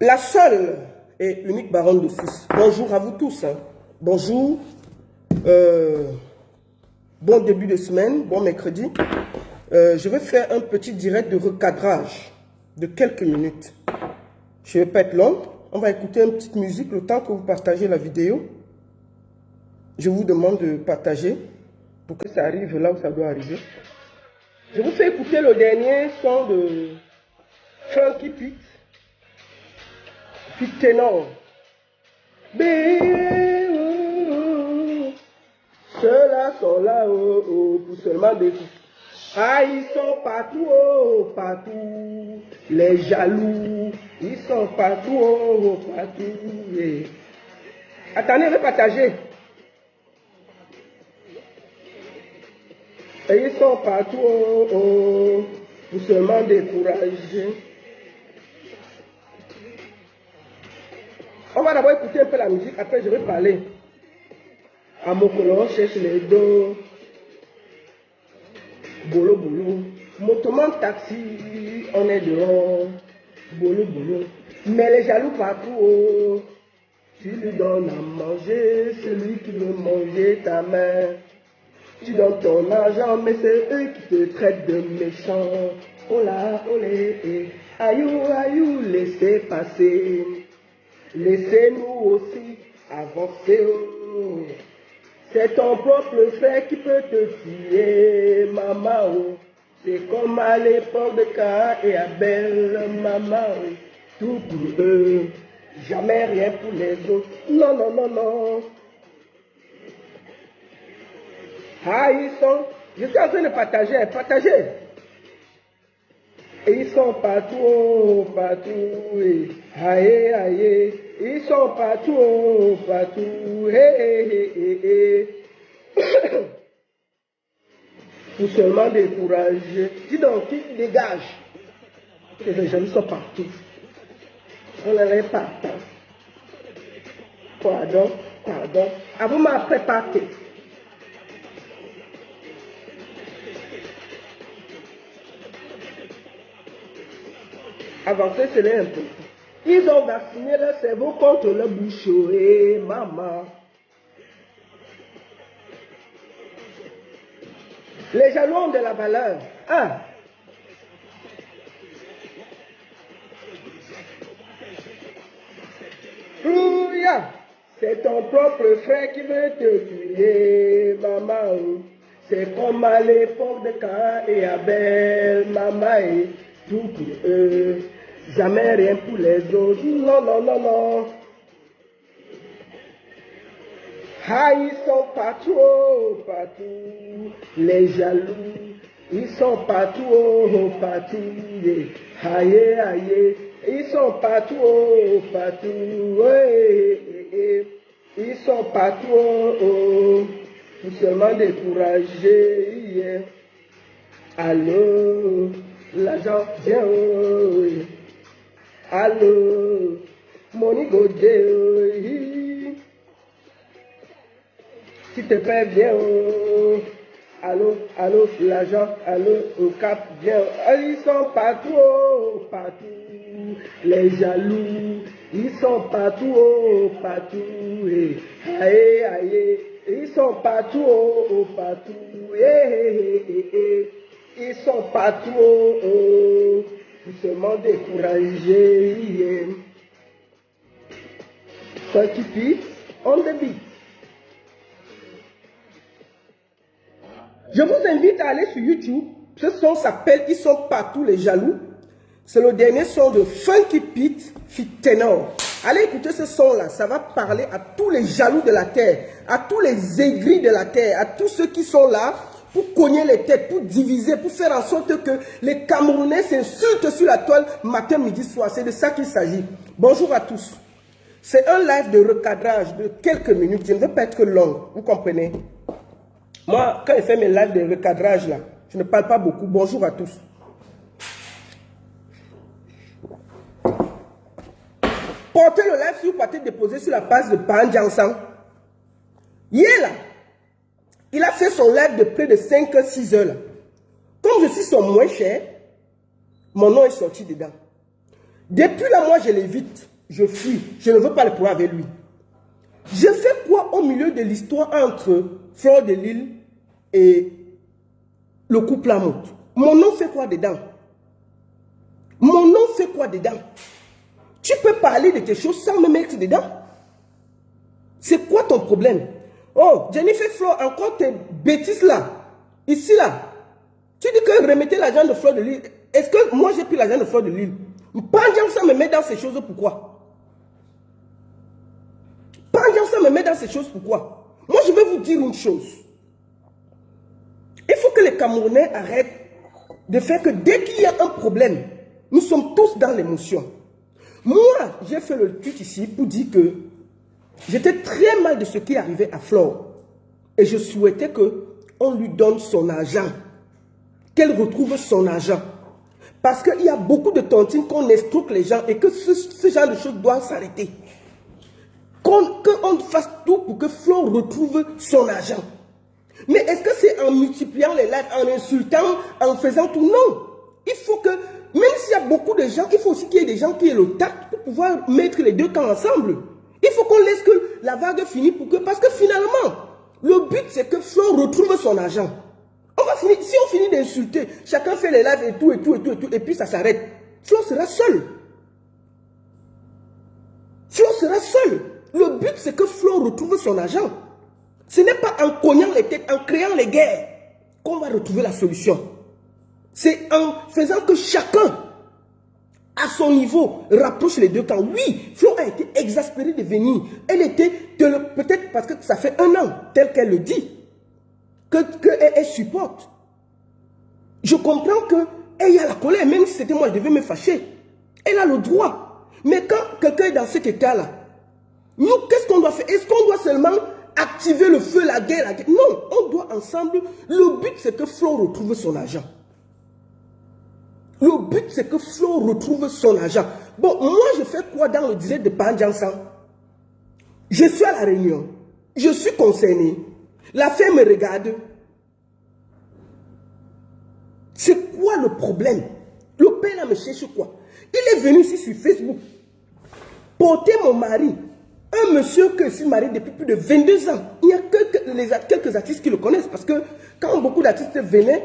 La seule et unique baronne de 6. Bonjour à vous tous. Hein. Bonjour. Bon début de semaine, bon mercredi. Je vais faire un petit direct de recadrage de quelques minutes. Je ne vais pas être long. On va écouter une petite musique le temps que vous partagez la vidéo. Je vous demande de partager pour que ça arrive là où ça doit arriver. Je vous fais écouter le dernier son de Frankie Pitt. Pitt ténor. Ceux-là sont là pour seulement des coups. Ah, ils sont partout, partout. Les jaloux, ils sont partout, partout. Yeah. Attendez, je vais partager. Et ils sont partout, pour seulement décourager. On va d'abord écouter un peu la musique, après je vais parler. À mon colon, cherche les dos. Bolo, bolo. Motoman taxi, on est dehors. Bolo, bolo. Mais les jaloux partout, tu lui donnes à manger, celui qui veut manger ta main. Tu donnes ton argent, mais c'est eux qui te traitent de méchant. Oh là, olé, aïou, aïou, laissez passer. Laissez-nous aussi avancer. C'est ton propre frère qui peut te tuer, maman. C'est comme à l'époque de Caïn et Abel, maman. Tout pour eux, jamais rien pour les autres. Non, non, non, non. Ah, ils sont... Je suis en train de partager, partager. Et ils sont partout, partout. Aïe, aïe. Ils sont partout, partout. Pour seulement décourager. Dis donc, qui dégage? Les gens sont partout. On n'allait pas. Pardon, pardon. Ah, vous m'avez préparé. Avancer, c'est important. Ils ont vacciné leur cerveau contre le bouchon, maman. Les jaloux ont de la valeur. Ah. Ouya. C'est ton propre frère qui veut te tuer, maman. C'est comme à l'époque de Caïn et Abel, maman. Tout pour eux. Jamais rien pour les autres. Non, non, non, non. Ah, ils sont partout, partout. Les jaloux, ils sont partout, partout. Aïe, aïe. Ils sont partout, partout. Ils sont partout, pour seulement décourager. Allô, l'argent vient. Allô, money go there. Si te plaît, viens. Allô, allô, l'argent, allô, au cap, viens. Ils sont partout, partout. Les jaloux, ils sont partout, partout. Aïe, aïe, ils sont partout, partout. Ils sont partout. Pour seulement décourager. Quand tu piques, on te beat. Je vous invite à aller sur YouTube. Ce son s'appelle Ils sont partout les jaloux. C'est le dernier son de Frankie Pitt, fit ténor. Allez écouter ce son-là. Ça va parler à tous les jaloux de la terre, à tous les aigris de la terre, à tous ceux qui sont là pour cogner les têtes, pour diviser, pour faire en sorte que les Camerounais s'insultent sur la toile matin, midi, soir. C'est de ça qu'il s'agit. Bonjour à tous. C'est un live de recadrage de quelques minutes. Je ne veux pas être long, vous comprenez? Moi, quand je fais mes lives de recadrage là, je ne parle pas beaucoup. Bonjour à tous. Portez le live si vous partez déposer sur la page de Pan Jiangsang. Hier là, il a fait son live de près de 5-6 heures là. Comme je suis son moins cher, mon nom est sorti dedans. Depuis là, moi, je l'évite. Je fuis. Je ne veux pas le pouvoir avec lui. Je fais quoi au milieu de l'histoire entre Fleur de Lys et le couple Lamotte? Mon nom fait quoi dedans? Mon nom fait quoi dedans? Tu peux parler de tes choses sans me mettre dedans? C'est quoi ton problème? Oh, Jennifer Fleur, encore tes bêtises là. Ici là. Tu dis que remettez l'argent de Fleur de Lys. Est-ce que moi j'ai pris l'argent de Fleur de Lys? Pendant ça me met dans ces choses, pourquoi? Pendant ça me met dans ces choses, pourquoi? Moi je vais vous dire une chose. Il faut que les Camerounais arrêtent de faire que dès qu'il y a un problème, nous sommes tous dans l'émotion. Moi, j'ai fait le truc ici pour dire que j'étais très mal de ce qui arrivait à Flore. Et je souhaitais qu'on lui donne son argent. Qu'elle retrouve son argent. Parce qu'il y a beaucoup de tontines qu'on escroque les gens et que ce genre de choses doit s'arrêter. Qu'on fasse tout pour que Flore retrouve son argent. Mais est-ce que c'est en multipliant les lives, en insultant, en faisant tout? Non. Il faut que, même s'il y a beaucoup de gens, il faut aussi qu'il y ait des gens qui aient le tact pour pouvoir mettre les deux camps ensemble. Il faut qu'on laisse que la vague finisse pour que, parce que finalement, le but c'est que Flore retrouve son argent. On va finir, si on finit d'insulter, chacun fait les lives et tout, et puis ça s'arrête. Flore sera seul. Flore sera seul. Le but c'est que Flore retrouve son argent. Ce n'est pas en cognant les têtes, en créant les guerres, qu'on va retrouver la solution. C'est en faisant que chacun, à son niveau, rapproche les deux camps. Oui, Flo a été exaspérée de venir. Elle était, peut-être parce que ça fait 1 an, tel qu'elle le dit, qu'elle supporte. Je comprends qu'elle y a la colère, même si c'était moi, je devais me fâcher. Elle a le droit. Mais quand quelqu'un est dans cet état-là, nous, qu'est-ce qu'on doit faire? Est-ce qu'on doit seulement activer le feu, la guerre, Non, on doit ensemble. Le but, c'est que Flo retrouve son argent. Le but, c'est que Flo retrouve son argent. Bon, moi, je fais quoi dans le direct de Pandjansan? Je suis à la réunion. Je suis concerné. La femme me regarde. C'est quoi le problème? Le père là me cherche quoi? Il est venu ici sur Facebook porter mon mari. Un monsieur que je suis marié depuis plus de 22 ans. Il y a quelques artistes qui le connaissent parce que quand beaucoup d'artistes venaient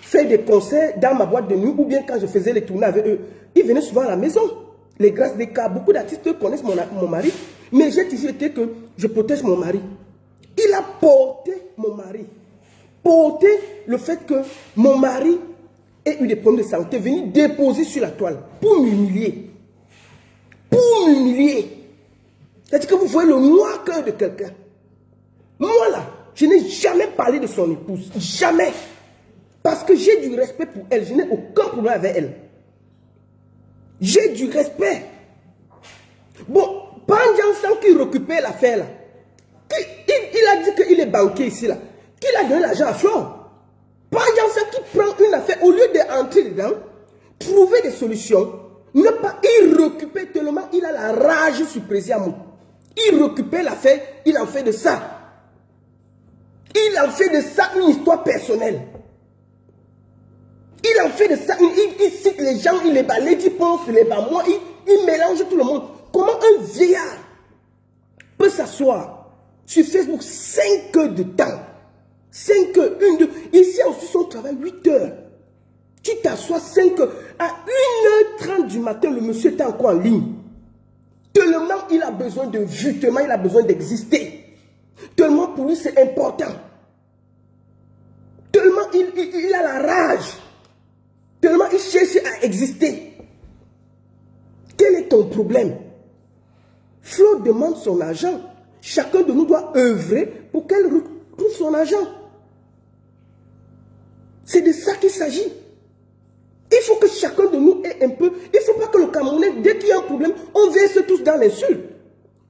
faire des concerts dans ma boîte de nuit ou bien quand je faisais les tournées avec eux, ils venaient souvent à la maison. Les grâces des cas, beaucoup d'artistes connaissent mon mari, mais j'ai toujours été que je protège mon mari. Il a porté mon mari. Porté le fait que mon mari ait eu des problèmes de santé, venu déposer sur la toile pour m'humilier. Pour m'humilier. C'est-à-dire que vous voyez le noir cœur de quelqu'un. Moi là, je n'ai jamais parlé de son épouse. Jamais. Parce que j'ai du respect pour elle. Je n'ai aucun problème avec elle. J'ai du respect. Bon, Pandjansan qui récupère l'affaire là. Il a dit qu'il est banquier ici là. Qu'il a donné l'argent à Flore. Pandjansan qui prend une affaire, au lieu d'entrer dedans, trouver des solutions, ne pas, il récupère tellement, il a la rage sur Président. Il récupère l'affaire, il en fait de ça. Il en fait de ça une histoire personnelle. Il en fait de ça, il cite les gens, il les balaye, il pense les bas moi, il mélange tout le monde. Comment un vieillard peut s'asseoir sur Facebook 5 heures de temps? 5 heures, 1, 2. Ici aussi son travail 8 heures. Tu t'assois 5 heures. À 1h30 du matin, le monsieur est encore en ligne. Tellement il a besoin de vue, tellement il a besoin d'exister. Tellement pour lui c'est important. Tellement il a la rage. Tellement il cherche à exister. Quel est ton problème? Flo demande son argent. Chacun de nous doit œuvrer pour qu'elle retrouve son argent. C'est de ça qu'il s'agit. Il faut que chacun de nous ait un peu... Il ne faut pas que le Camerounais, dès qu'il y a un problème, on verse tous dans l'insulte.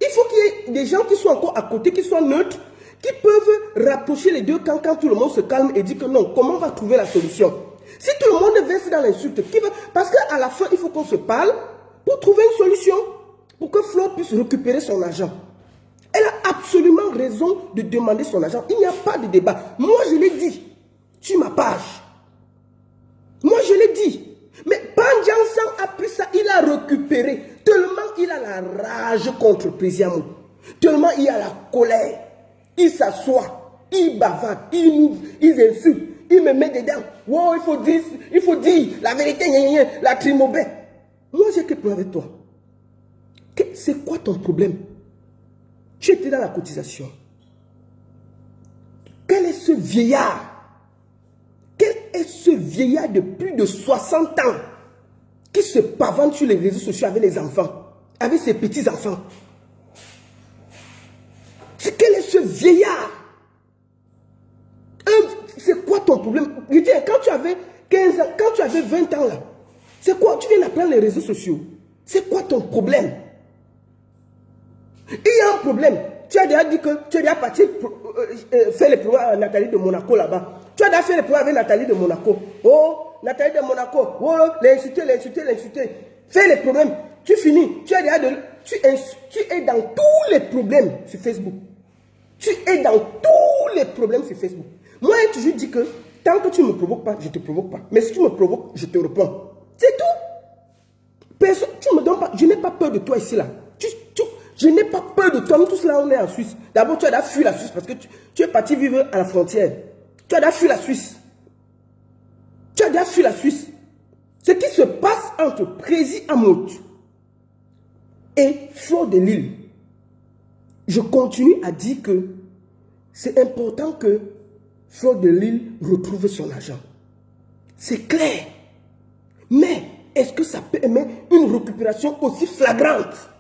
Il faut qu'il y ait des gens qui soient encore à côté, qui soient neutres, qui peuvent rapprocher les deux camps quand tout le monde se calme et dit que non, comment on va trouver la solution? Si tout le monde verse dans l'insulte, parce qu'à la fin, il faut qu'on se parle pour trouver une solution, pour que Flore puisse récupérer son argent. Elle a absolument raison de demander son argent. Il n'y a pas de débat. Moi, je l'ai dit sur ma page. Moi, je l'ai dit. Mais Pandjansan a pris ça, il a récupérer. Tellement il a la rage contre Président. Tellement il a la colère. Il s'assoit, il bavarde, il insulte, il me met dedans. Wow, il faut dire la vérité, la trimobé. Moi, j'ai que problème avec toi. C'est quoi ton problème? Tu étais dans la cotisation. Quel est ce vieillard? Quel est ce vieillard de plus de 60 ans qui se pavane sur les réseaux sociaux avec les enfants, avec ses petits-enfants? Quel est ce vieillard? C'est quoi ton problème? Je dis, quand tu avais 15 ans, quand tu avais 20 ans là, c'est quoi? Tu viens d'apprendre les réseaux sociaux. C'est quoi ton problème? Il y a un problème. Tu as déjà dit que tu es déjà parti faire les programmes à Nathalie de Monaco là-bas. Tu as déjà fait les programmes avec Nathalie de Monaco. Oh, Nathalie de Monaco. Oh, l'insulter. Fais les problèmes. Tu finis. Tu es dans tous les problèmes sur Facebook. Tu es dans tous les problèmes sur Facebook. Moi, j'ai toujours dit que tant que tu ne me provoques pas, je ne te provoque pas. Mais si tu me provoques, je te réponds. C'est tout. Personne, tu me donnes pas. Je n'ai pas peur de toi ici là. Je n'ai pas peur de toi. Nous tous là, on est en Suisse. D'abord, tu as déjà fui la Suisse parce que tu es parti vivre à la frontière. Tu as déjà fui la Suisse. Tu as déjà fui la Suisse. Ce qui se passe entre Prési Amout et Fleur de Lille, je continue à dire que c'est important que Fleur de Lille retrouve son argent. C'est clair. Mais est-ce que ça permet une récupération aussi flagrante?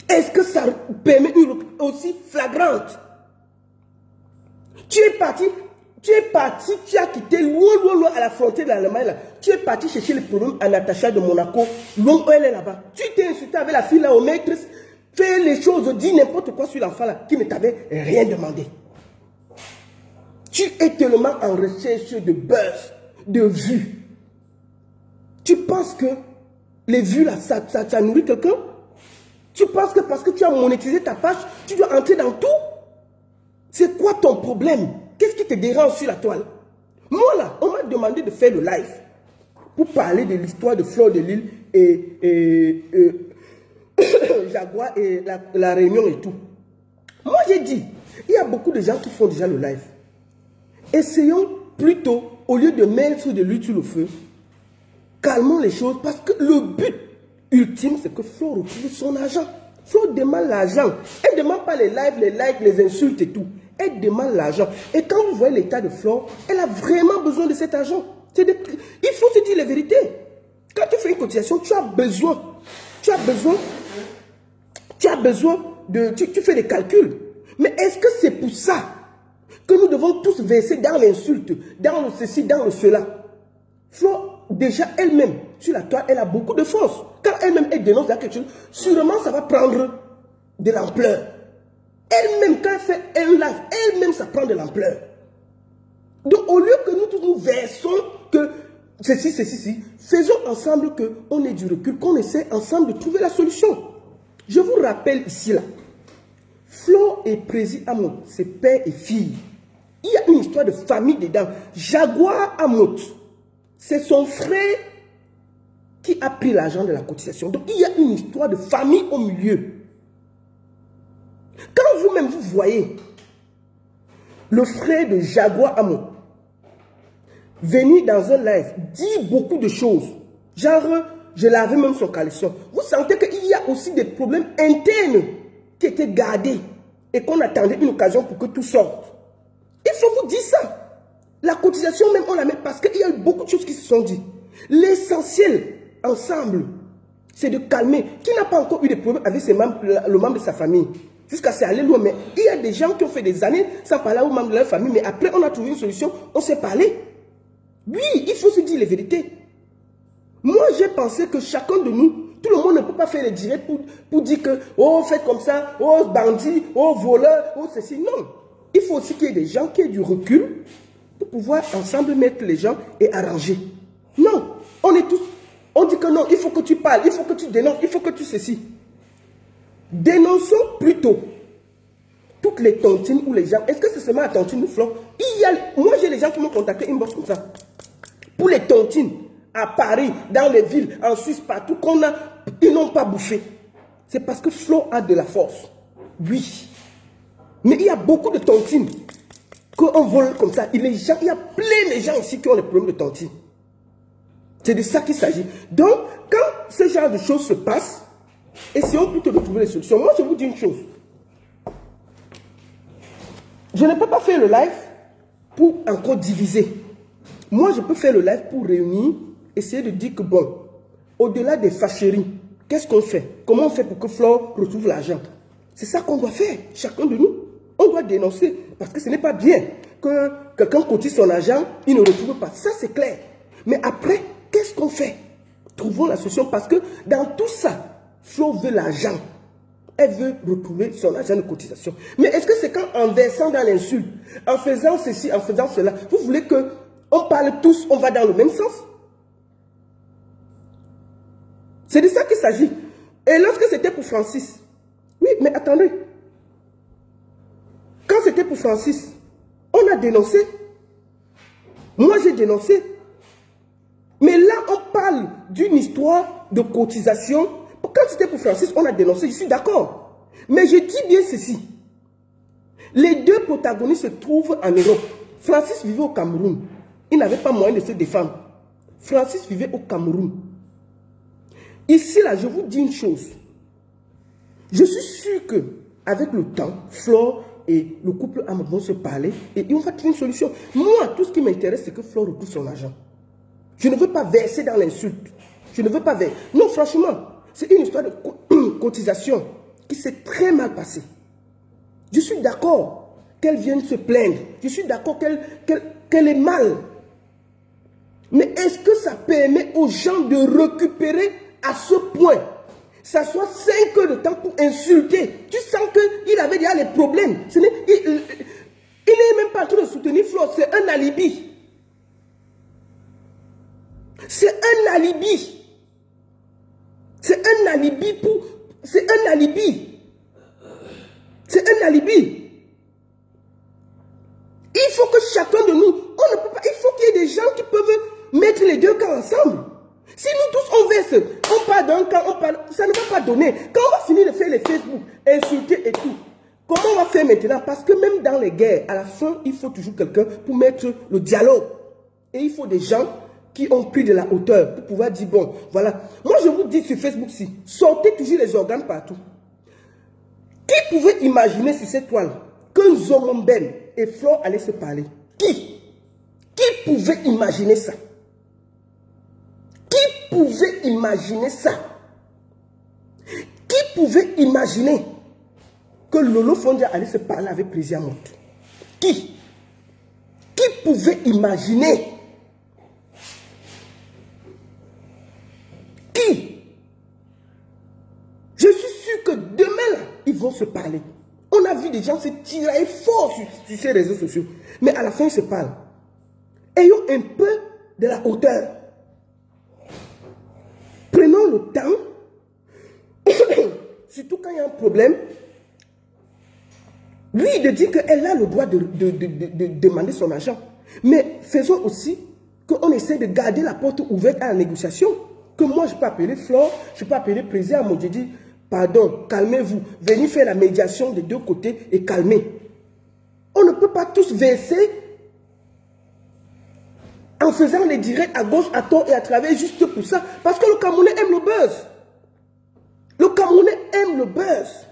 Est-ce que ça permet une récupération aussi flagrante? Tu es parti, tu as quitté loin à la frontière de l'Allemagne. Tu es parti chercher le problème à Natacha de Monaco. Loin, elle est là-bas. Tu t'es insulté avec la fille là, au maître. Fais les choses, dis n'importe quoi sur l'enfant là, qui ne t'avait rien demandé. Tu es tellement en recherche de buzz, de vues. Tu penses que les vues là, ça nourrit quelqu'un? Tu penses que parce que tu as monétisé ta page, tu dois entrer dans tout? C'est quoi ton problème? Qu'est-ce qui te dérange sur la toile? Moi là, on m'a demandé de faire le live pour parler de l'histoire de Fleur de Lille et Jaguar et la Réunion et tout. Moi j'ai dit, il y a beaucoup de gens qui font déjà le live. Essayons plutôt, au lieu de mettre de l'huile sur le feu, calmons les choses parce que le but ultime c'est que Fleur retrouve son argent. Fleur demande l'argent. Elle ne demande pas les lives, les likes, les insultes et tout. Elle demande l'argent. Et quand vous voyez l'état de Fleur, elle a vraiment besoin de cet argent. Il faut se dire la vérité. Quand tu fais une cotisation, tu as besoin de... Tu fais des calculs. Mais est-ce que c'est pour ça que nous devons tous verser dans l'insulte, dans le ceci, dans le cela? Fleur, déjà elle-même, sur la toile, elle a beaucoup de force. Quand elle-même, elle dénonce quelque chose, sûrement ça va prendre de l'ampleur. Elle-même, quand elle fait un live, elle-même, ça prend de l'ampleur. Donc, au lieu que nous tous nous versons que ceci, faisons ensemble qu'on ait du recul, qu'on essaie ensemble de trouver la solution. Je vous rappelle ici, là, Flo et Prési Amout, c'est père et fille. Il y a une histoire de famille dedans. Jaguar Amout, c'est son frère qui a pris l'argent de la cotisation. Donc, il y a une histoire de famille au milieu. Quand vous-même, vous voyez le frère de Jaguar Amout venir dans un live, dire beaucoup de choses, genre, je lavais même son caleçon, vous sentez qu'il y a aussi des problèmes internes qui étaient gardés et qu'on attendait une occasion pour que tout sorte. Il faut vous dire ça. La cotisation même, on la met parce qu'il y a eu beaucoup de choses qui se sont dites. L'essentiel, ensemble, c'est de calmer. Qui n'a pas encore eu des problèmes avec le membre de sa famille? Jusqu'à c'est aller loin. Mais il y a des gens qui ont fait des années sans parler aux membres de leur famille. Mais après, on a trouvé une solution. On s'est parlé. Oui, il faut se dire les vérités. Moi, j'ai pensé que chacun de nous, tout le monde ne peut pas faire les directs pour dire que, oh, faites comme ça, oh, bandit, oh, voleur, oh, ceci. Non. Il faut aussi qu'il y ait des gens qui aient du recul pour pouvoir ensemble mettre les gens et arranger. Non. On est tous, on dit que non, il faut que tu parles, il faut que tu dénonces, il faut que tu ceci. Dénonçons plutôt toutes les tontines ou les gens. Est-ce que c'est seulement la tontine ou Fleur? Moi, j'ai les gens qui m'ont contacté inbox comme ça. Pour les tontines. à Paris, dans les villes, en Suisse, partout, ils n'ont pas bouffé. C'est parce que Flo a de la force. Oui. Mais il y a beaucoup de tontines qu'on vole comme ça. Il y a plein de gens ici qui ont des problèmes de tontines. C'est de ça qu'il s'agit. Donc, quand ce genre de choses se passent, essayons plutôt de trouver des solutions. Moi, je vous dis une chose. Je ne peux pas faire le live pour encore diviser. Moi, je peux faire le live pour réunir, essayer de dire que bon, au-delà des fâcheries, qu'est-ce qu'on fait? Comment on fait pour que Flore retrouve l'argent? C'est ça qu'on doit faire, chacun de nous. On doit dénoncer, parce que ce n'est pas bien que quelqu'un cotise son argent, il ne retrouve pas. Ça, c'est clair. Mais après, qu'est-ce qu'on fait? Trouvons la solution, parce que dans tout ça, Flore veut l'argent. Elle veut retrouver son argent de cotisation. Mais est-ce que c'est quand, en versant dans l'insulte, en faisant ceci, en faisant cela, vous voulez qu'on parle tous, on va dans le même sens? C'est de ça qu'il s'agit. Et lorsque c'était pour Francis, oui, mais attendez. Quand c'était pour Francis, on a dénoncé. Moi, j'ai dénoncé. Mais là, on parle d'une histoire de cotisation. Quand c'était pour Francis, on a dénoncé, je suis d'accord. Mais je dis bien ceci. Les deux protagonistes se trouvent en Europe. Francis vivait au Cameroun. Il n'avait pas moyen de se défendre. Francis vivait au Cameroun. Ici, là, je vous dis une chose. Je suis sûr que avec le temps, Flore et le couple Am vont se parler et on va trouver une solution. Moi, tout ce qui m'intéresse, c'est que Flore retrouve son argent. Je ne veux pas verser dans l'insulte. Je ne veux pas verser. Non, franchement, c'est une histoire de cotisation qui s'est très mal passée. Je suis d'accord qu'elle vienne se plaindre. Je suis d'accord qu'elle est mal. Mais est-ce que ça permet aux gens de récupérer à ce point? Ça soit 5 heures de temps pour insulter. Tu sens qu'il avait déjà les problèmes. Il n'est même pas en train de soutenir Flore. C'est un alibi. C'est un alibi. C'est un alibi pour... C'est un alibi. C'est un alibi. Il faut que chacun de nous... On ne peut pas... Il faut qu'il y ait des gens qui peuvent mettre les deux camps ensemble. Si nous tous on verse, on part d'un camp, on parle, ça ne va pas donner. Quand on va finir de faire les Facebook, insulter et tout, comment on va faire maintenant? Parce que même dans les guerres, à la fin, il faut toujours quelqu'un pour mettre le dialogue. Et il faut des gens qui ont pris de la hauteur pour pouvoir dire, bon, voilà. Moi, je vous dis sur Facebook-ci, sortez toujours les organes partout. Qui pouvait imaginer sur cette toile que Zomomben et Flore allaient se parler? Qui pouvait imaginer ça? Qui pouvait imaginer ça? Qui pouvait imaginer que Lolo Fondia allait se parler avec Plaisir Monte? Qui pouvait imaginer? Qui? Je suis sûr que demain, là, ils vont se parler. On a vu des gens se tirer fort sur ces réseaux sociaux. Mais à la fin, ils se parlent. Ayons un peu de la hauteur. Prenons le temps, surtout quand il y a un problème, lui de dire qu'elle a le droit de demander son argent. Mais faisons aussi qu'on essaie de garder la porte ouverte à la négociation. Que moi, je peux appeler Flore, je peux appeler Plaisir à Modjidi, pardon, calmez-vous, venez faire la médiation des deux côtés et calmer. On ne peut pas tous verser en faisant les directs à gauche, à tort et à travers juste pour ça. Parce que le Camerounais aime le buzz. Le Camerounais aime le buzz.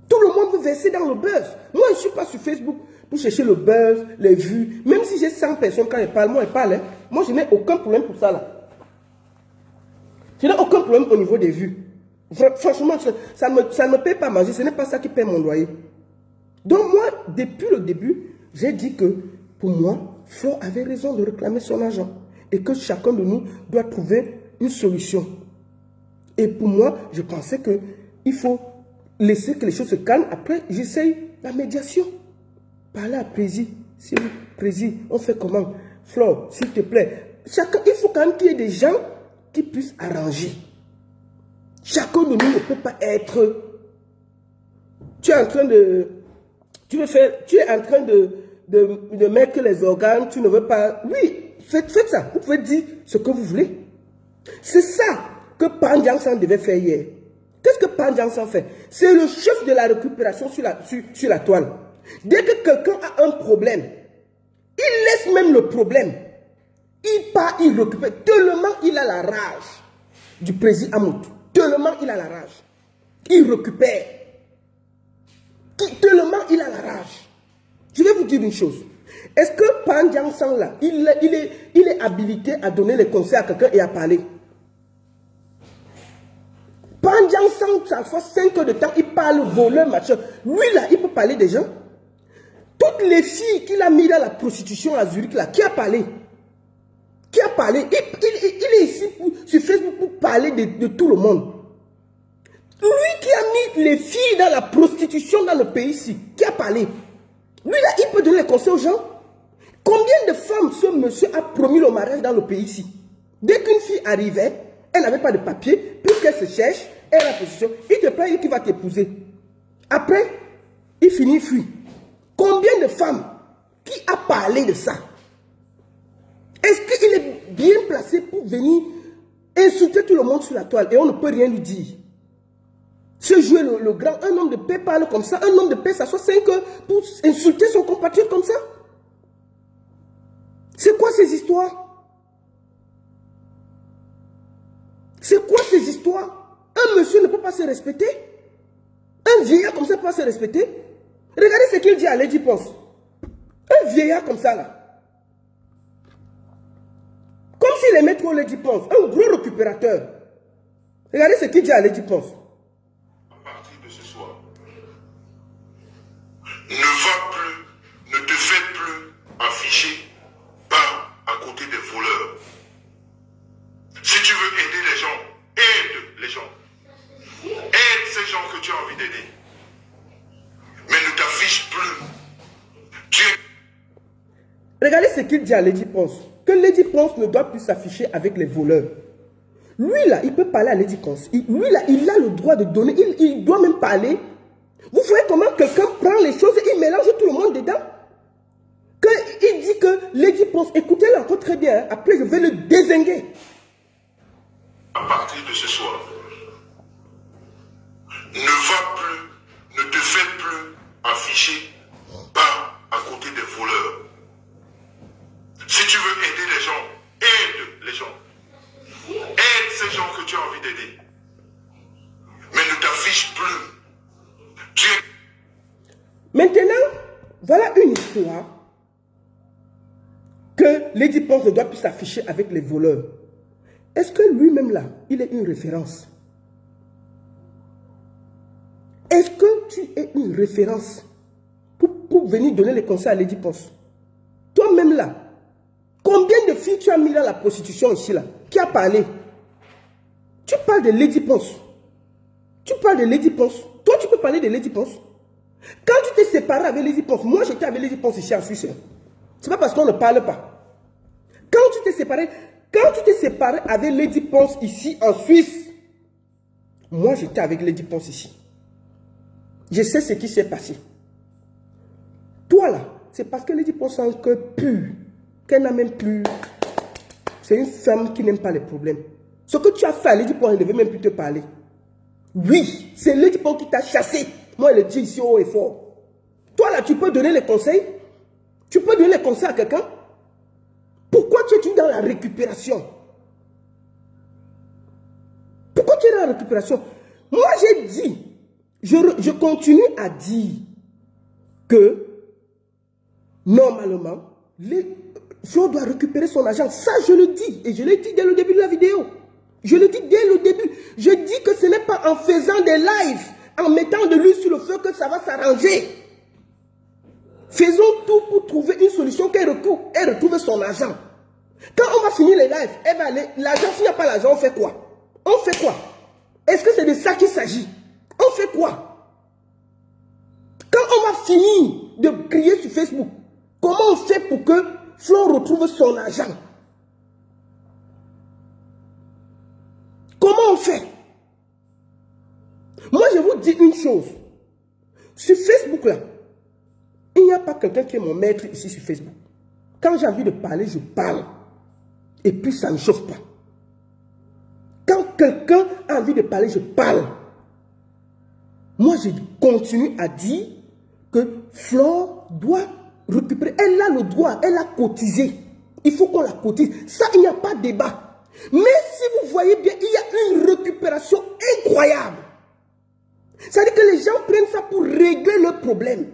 Tout le monde veut verser dans le buzz. Moi, je ne suis pas sur Facebook pour chercher le buzz, les vues. Même si j'ai 100 personnes quand elles parlent, moi, elles parlent. Hein. Moi, je n'ai aucun problème pour ça, là. Je n'ai aucun problème au niveau des vues. Franchement, ça ne me paye pas manger. Ce n'est pas ça qui paie mon loyer. Donc, moi, depuis le début, j'ai dit que, pour moi, Flore avait raison de réclamer son argent et que chacun de nous doit trouver une solution. Et pour moi, je pensais qu'il faut laisser que les choses se calment. Après, j'essaye la médiation. Parler à Prési. S'il vous Prési, on fait comment? Flore, s'il te plaît. Il faut quand même qu'il y ait des gens qui puissent arranger. Chacun de nous ne peut pas être... Tu es en train de... Tu es en train de mettre les organes, tu ne veux pas... Oui, Faites ça. Vous pouvez dire ce que vous voulez. C'est ça que Pan Jiang Sang devait faire hier. Qu'est-ce que Pan Jiang Sang fait? C'est le chef de la récupération sur la toile. Dès que quelqu'un a un problème, il laisse même le problème. Il part, il récupère. Tellement il a la rage du président Amout. Tellement il a la rage. Il récupère. Tellement il a la rage. Je vais vous dire une chose. Est-ce que Pan Jiang Sang là, il est habilité à donner les conseils à quelqu'un et à parler? Pan Jiang Sang, ça fait 5 heures de temps, il parle voleur, machin. Lui là, il peut parler des gens. Toutes les filles qu'il a mis dans la prostitution à Zurich là, qui a parlé? Qui a parlé? Il est ici sur Facebook pour parler de tout le monde. Lui qui a mis les filles dans la prostitution dans le pays ici, qui a parlé? Lui là, il peut donner les conseils aux gens. Combien de femmes ce monsieur a promis le mariage dans le pays ici? Dès qu'une fille arrivait, elle n'avait pas de papier, puisqu'elle se cherche, elle a la position, il te plaît qu'il va t'épouser. Après, il finit, il fuit. Combien de femmes qui a parlé de ça? Est-ce qu'il est bien placé pour venir insulter tout le monde sur la toile et on ne peut rien lui dire? Se jouer le grand, un homme de paix parle comme ça, un homme de paix s'assoit 5 heures pour insulter son compatriote comme ça? C'est quoi ces histoires? C'est quoi ces histoires? Un monsieur ne peut pas se respecter? Un vieillard comme ça ne peut pas se respecter? Regardez ce qu'il dit à Lady Ponce. Un vieillard comme ça là. Comme s'il aimait trop Lady Ponce. Un gros récupérateur. Regardez ce qu'il dit à Lady Ponce. À partir de ce soir, ne va plus, ne te fais plus afficher par à côté des voleurs. Si tu veux aider les gens, aide les gens. Aide ces gens que tu as envie d'aider. Mais ne t'affiche plus. Regardez ce qu'il dit à Lady Ponce. Que Lady Ponce ne doit plus s'afficher avec les voleurs. Lui là, il peut parler à Lady Ponce. Lui là, il a le droit de donner. Il doit même parler. Vous voyez comment quelqu'un prend les choses et il mélange tout le monde dedans. Il dit que Lady Ponce, écoutez-le encore très bien. Hein, après, je vais le dézinguer. À partir de ce soir, ne va plus, ne te fais plus afficher par à côté des voleurs. Si tu veux aider les gens, aide les gens. Aide ces gens que tu as envie d'aider. Mais ne t'affiche plus. Maintenant, voilà une histoire que Lady Ponce ne doit plus s'afficher avec les voleurs. Est-ce que lui-même là, il est une référence? Est-ce que tu es une référence pour venir donner les conseils à Lady Ponce? Toi-même là, combien de filles tu as mis dans la prostitution ici là? Qui a parlé? Tu parles de Lady Ponce. Tu parles de Lady Ponce. Toi, tu peux parler de Lady Ponce. Quand tu t'es séparé avec Lady Ponce, moi j'étais avec Lady Ponce ici en Suisse. C'est pas parce qu'on ne parle pas. Quand tu t'es séparé avec Lady Ponce ici en Suisse, moi j'étais avec Lady Ponce ici. Je sais ce qui s'est passé. Toi là, c'est parce que Lady Ponce a un cœur pur, qu'elle n'a même plus. C'est une femme qui n'aime pas les problèmes. Ce que tu as fait à Lady Ponce, elle ne veut même plus te parler. Oui, c'est Lady Ponce qui t'a chassé. Moi, je le dis ici haut et fort. Toi là, tu peux donner les conseils. Tu peux donner les conseils à quelqu'un. Pourquoi tu es dans la récupération? Pourquoi tu es dans la récupération? Moi, j'ai dit, je continue à dire que, normalement, Flo doit récupérer son argent. Ça, je le dis. Et je l'ai dit dès le début de la vidéo. Je le dis dès le début. Je dis que ce n'est pas en faisant des lives, en mettant de l'huile sur le feu que ça va s'arranger. Faisons tout pour trouver une solution qu'elle retrouve son argent. Quand on va finir les lives, elle va aller. L'argent, s'il n'y a pas l'argent, on fait quoi? On fait quoi? Est-ce que c'est de ça qu'il s'agit? On fait quoi? Quand on va finir de crier sur Facebook, comment on fait pour que Flo retrouve son argent? Comment on fait? Moi, je vous dis une chose. Sur Facebook, là, il n'y a pas quelqu'un qui est mon maître ici sur Facebook. Quand j'ai envie de parler, je parle. Et puis ça ne chauffe pas. Quand quelqu'un a envie de parler, je parle. Moi, je continue à dire que Flore doit récupérer. Elle a le droit, elle a cotisé. Il faut qu'on la cotise. Ça, il n'y a pas de débat. Mais si vous voyez bien, il y a une récupération incroyable. C'est-à-dire que les gens prennent ça pour régler leurs problèmes.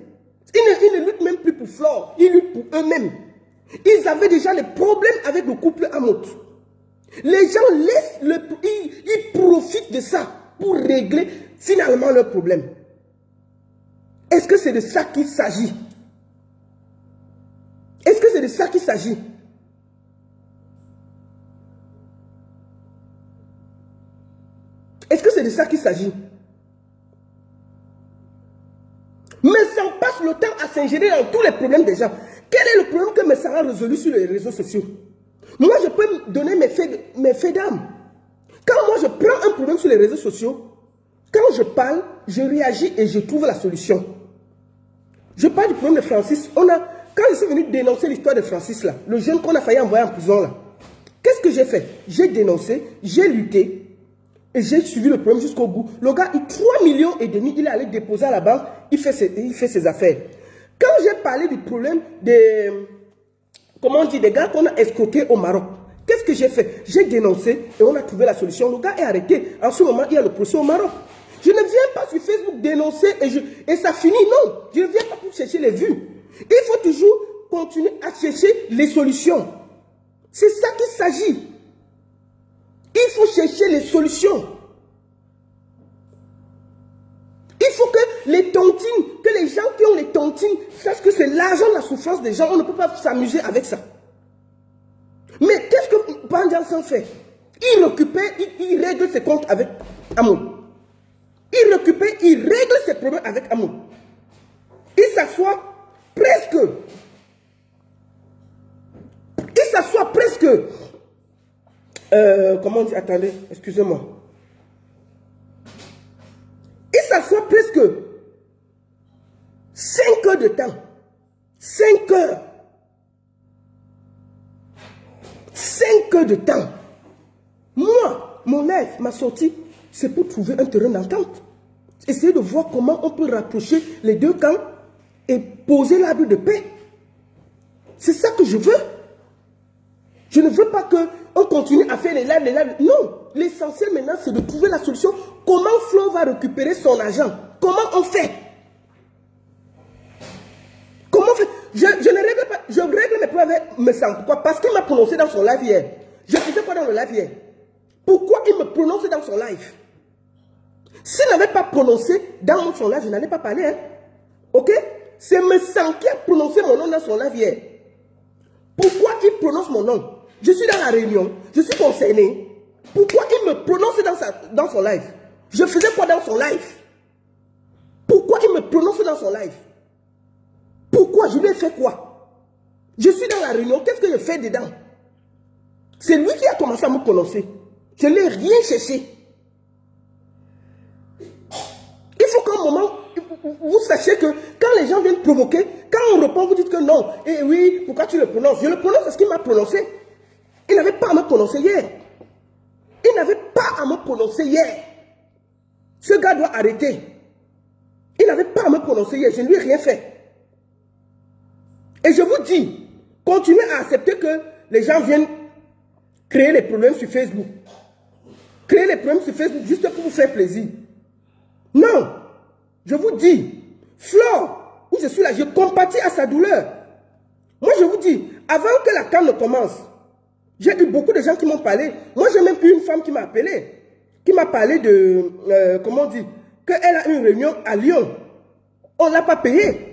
Ils ne luttent même plus pour Flore, ils luttent pour eux-mêmes. Ils avaient déjà des problèmes avec le couple Amout. Les gens ils profitent de ça pour régler finalement leurs problèmes. Est-ce que c'est de ça qu'il s'agit? Est-ce que c'est de ça qu'il s'agit? Est-ce que c'est de ça qu'il s'agit? Mais ça passe le temps à s'ingérer dans tous les problèmes des gens. Quel est le problème que Messara a résolu sur les réseaux sociaux? Moi, je peux me donner mes faits d'âme. Quand moi, je prends un problème sur les réseaux sociaux, quand je parle, je réagis et je trouve la solution. Je parle du problème de Francis. Quand je suis venu dénoncer l'histoire de Francis, là, le jeune qu'on a failli envoyer en prison, là, qu'est-ce que j'ai fait? J'ai dénoncé, j'ai lutté et j'ai suivi le problème jusqu'au bout. Le gars, 3,5 millions, il est allé déposer à la banque, il fait ses affaires. Quand j'ai parlé du problème des gars qu'on a escroqués au Maroc, qu'est-ce que j'ai fait? J'ai dénoncé et on a trouvé la solution. Le gars est arrêté. En ce moment, il y a le procès au Maroc. Je ne viens pas sur Facebook dénoncer et ça finit. Non, je ne viens pas pour chercher les vues. Il faut toujours continuer à chercher les solutions. C'est ça qu'il s'agit. Il faut chercher les solutions. Il faut que les tontines, que les gens qui ont les tontines sachent que c'est l'argent de la souffrance des gens. On ne peut pas s'amuser avec ça. Mais qu'est-ce que Bandiansan fait? Il récupère, il règle ses comptes avec Amoun. Il récupère, il règle ses problèmes avec Amoun. Il s'assoit presque. Comment on dit? Attendez, excusez-moi. Il s'assoit presque 5 heures de temps. 5 heures. 5 heures de temps. Moi, mon live, ma sortie, c'est pour trouver un terrain d'entente. Essayer de voir comment on peut rapprocher les deux camps et poser l'arbre de paix. C'est ça que je veux. Je ne veux pas qu'on continue à faire les lives. Non, l'essentiel maintenant, c'est de trouver la solution. Comment Flo va récupérer son argent? Comment on fait? Comment on fait? Je ne règle pas, je règle mes problèmes avec Messan. Pourquoi? Parce qu'il m'a prononcé dans son live hier. Je faisais quoi dans le live hier? Pourquoi il me prononce dans son live? S'il n'avait pas prononcé dans son live, je n'allais pas parler. Hein? Ok? C'est Messan qui a prononcé mon nom dans son live hier. Pourquoi il prononce mon nom? Je suis dans la réunion, je suis concerné. Pourquoi il me prononce dans son live? Je faisais quoi dans son live? Pourquoi il me prononce dans son live? Pourquoi? Je lui ai fait quoi? Je suis dans la réunion, qu'est-ce que je fais dedans? C'est lui qui a commencé à me prononcer. Je n'ai rien cherché. Il faut qu'à un moment, vous sachiez que quand les gens viennent provoquer, quand on répond, vous dites que non. Et oui, pourquoi tu le prononces? Je le prononce parce qu'il m'a prononcé. Il n'avait pas à me prononcer hier. Il n'avait pas à me prononcer hier. Ce gars doit arrêter. Il n'avait pas à me prononcer hier. Je ne lui ai rien fait. Et je vous dis, continuez à accepter que les gens viennent créer les problèmes sur Facebook. Créer les problèmes sur Facebook juste pour vous faire plaisir. Non. Je vous dis, Flore, où je suis là, je compatis à sa douleur. Moi, je vous dis, avant que la CAN ne commence, j'ai eu beaucoup de gens qui m'ont parlé. Moi, j'ai même eu une femme qui m'a appelé, qui m'a parlé de, comment on dit, qu'elle a une réunion à Lyon. On ne l'a pas payé.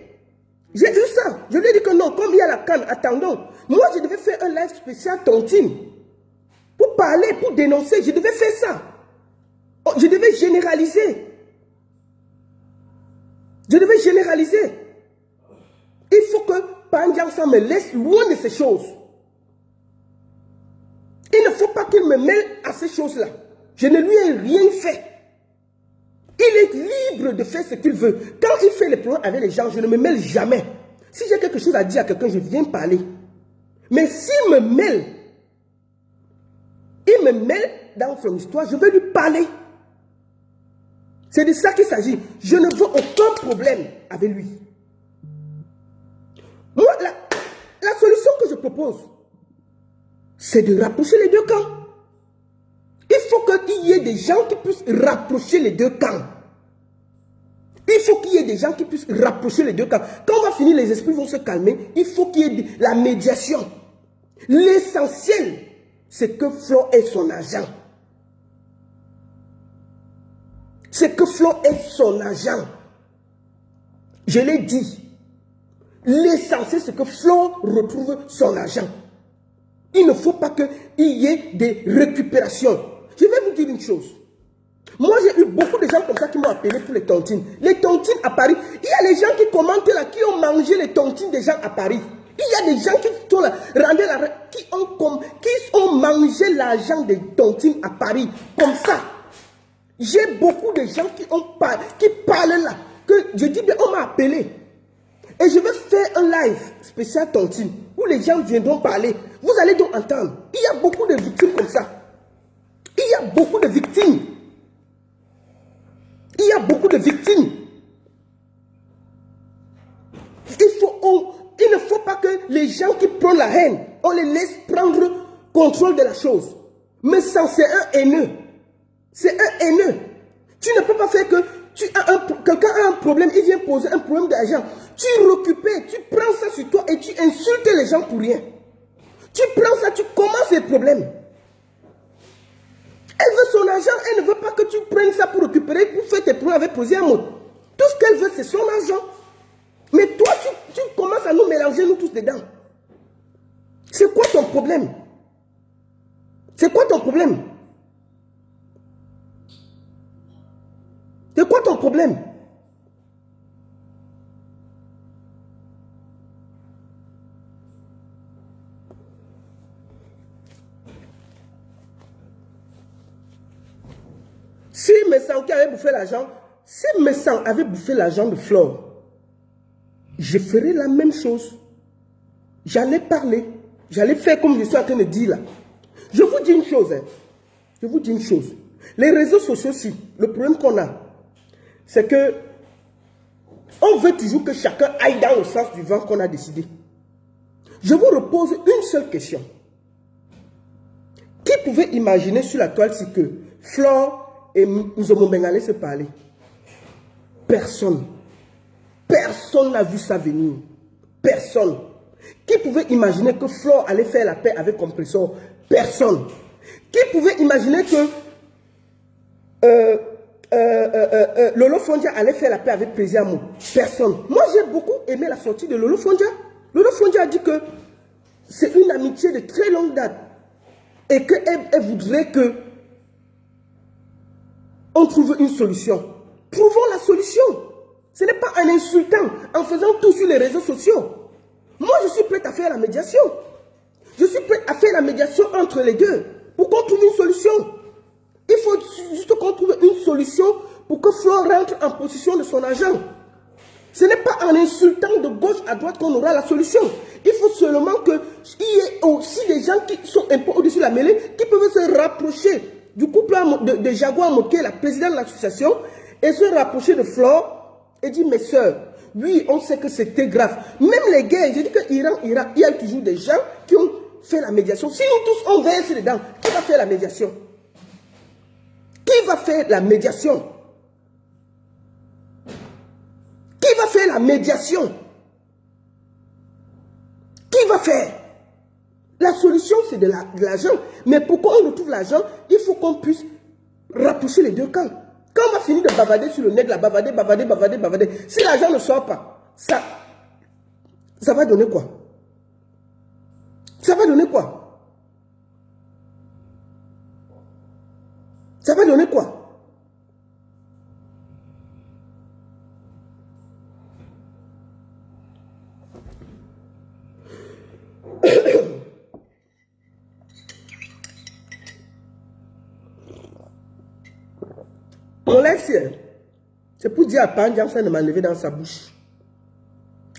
J'ai eu ça. Je lui ai dit que non, comme il y a la CAN, attendons. Moi, je devais faire un live spécial tontine. Pour parler, pour dénoncer, je devais faire ça. Je devais généraliser. Je devais généraliser. Il faut que Bandiansan me laisse loin de ces choses. Il ne faut pas qu'il me mêle à ces choses-là. Je ne lui ai rien fait. Il est libre de faire ce qu'il veut. Quand il fait les problèmes avec les gens, je ne me mêle jamais. Si j'ai quelque chose à dire à quelqu'un, je viens parler. Mais s'il me mêle, me mêle dans son histoire, je vais lui parler. C'est de ça qu'il s'agit. Je ne veux aucun problème avec lui. Moi, la solution que je propose, c'est de rapprocher les deux camps. Il faut qu'il y ait des gens qui puissent rapprocher les deux camps. Il faut qu'il y ait des gens qui puissent rapprocher les deux camps. Quand on va finir, les esprits vont se calmer. Il faut qu'il y ait la médiation. L'essentiel, c'est que Flo ait son agent. C'est que Flo ait son agent. Je l'ai dit. L'essentiel, c'est que Flo retrouve son agent. Il ne faut pas qu'il y ait des récupérations. Je vais vous dire une chose. Moi, j'ai eu beaucoup de gens comme ça qui m'ont appelé pour les tontines. Les tontines à Paris. Il y a les gens qui commentent là, qui ont mangé les tontines des gens à Paris. Il y a des gens qui sont là, qui ont mangé l'argent des tontines à Paris. Comme ça. J'ai beaucoup de gens qui parlent là. Que je dis, bien, on m'a appelé. Et je vais faire un live spécial tontine. Où les gens viendront parler. Vous allez donc entendre. Il y a beaucoup de victimes comme ça. Il y a beaucoup de victimes. Il y a beaucoup de victimes. Il ne faut pas que les gens qui prennent la haine, on les laisse prendre contrôle de la chose. Mais ça, c'est un haineux. C'est un haineux. Tu ne peux pas faire que quelqu'un a un problème, il vient poser un problème d'argent. Tu récupères, tu prends ça sur toi et tu insultes les gens pour rien. Tu prends ça, tu commences les problèmes. Elle veut son argent, elle ne veut pas que tu prennes ça pour récupérer, pour faire tes problèmes avec Posiamo. Tout ce qu'elle veut, c'est son argent. Mais toi, tu commences à nous mélanger, nous tous dedans. C'est quoi ton problème? C'est quoi ton problème? C'est quoi ton problème? Si Messan qui avait bouffé l'argent, si Messan avait bouffé l'argent de Flore, je ferais la même chose. J'allais parler. J'allais faire comme je suis en train de dire là. Je vous dis une chose. Hein. Je vous dis une chose. Les réseaux sociaux, si, le problème qu'on a, c'est que on veut toujours que chacun aille dans le sens du vent qu'on a décidé. Je vous repose une seule question. Qui pouvait imaginer sur la toile si que Flore et Nzomo Bengale se parlaient? Personne. Personne n'a vu ça venir. Personne. Qui pouvait imaginer que Flore allait faire la paix avec Compressor? Personne. Qui pouvait imaginer que Lolo Fondia allait faire la paix avec Présiamo? Personne. Moi, j'ai beaucoup aimé la sortie de Lolo Fondia. Lolo Fondia a dit que c'est une amitié de très longue date et qu'elle voudrait que on trouve une solution. Trouvons la solution. Ce n'est pas en insultant, en faisant tout sur les réseaux sociaux. Moi, je suis prêt à faire la médiation. Je suis prêt à faire la médiation entre les deux pour qu'on trouve une solution. Il faut juste qu'on trouve une solution pour que Flore rentre en possession de son argent. Ce n'est pas en insultant de gauche à droite qu'on aura la solution. Il faut seulement qu'il y ait aussi des gens qui sont un peu au-dessus de la mêlée, qui peuvent se rapprocher du couple de Jaguar Moké, la présidente de l'association, et se rapprocher de Flore et dire, mes soeurs, oui, on sait que c'était grave. Même les guerres, j'ai dit que Iran, il y a toujours des gens qui ont fait la médiation. Si nous tous on verse dedans, qui va faire la médiation? Qui va faire la médiation? Qui va faire la médiation? Qui va faire? La solution, c'est de l'argent. Mais pour qu'on retrouve l'argent, il faut qu'on puisse rapprocher les deux camps. Quand on va finir de bavader sur le net, la bavader, si l'argent ne sort pas, ça va donner quoi? Ça va donner quoi? Ça va donner quoi? Mon ex, c'est pour dire à Pandjang ça de m'enlever dans sa bouche.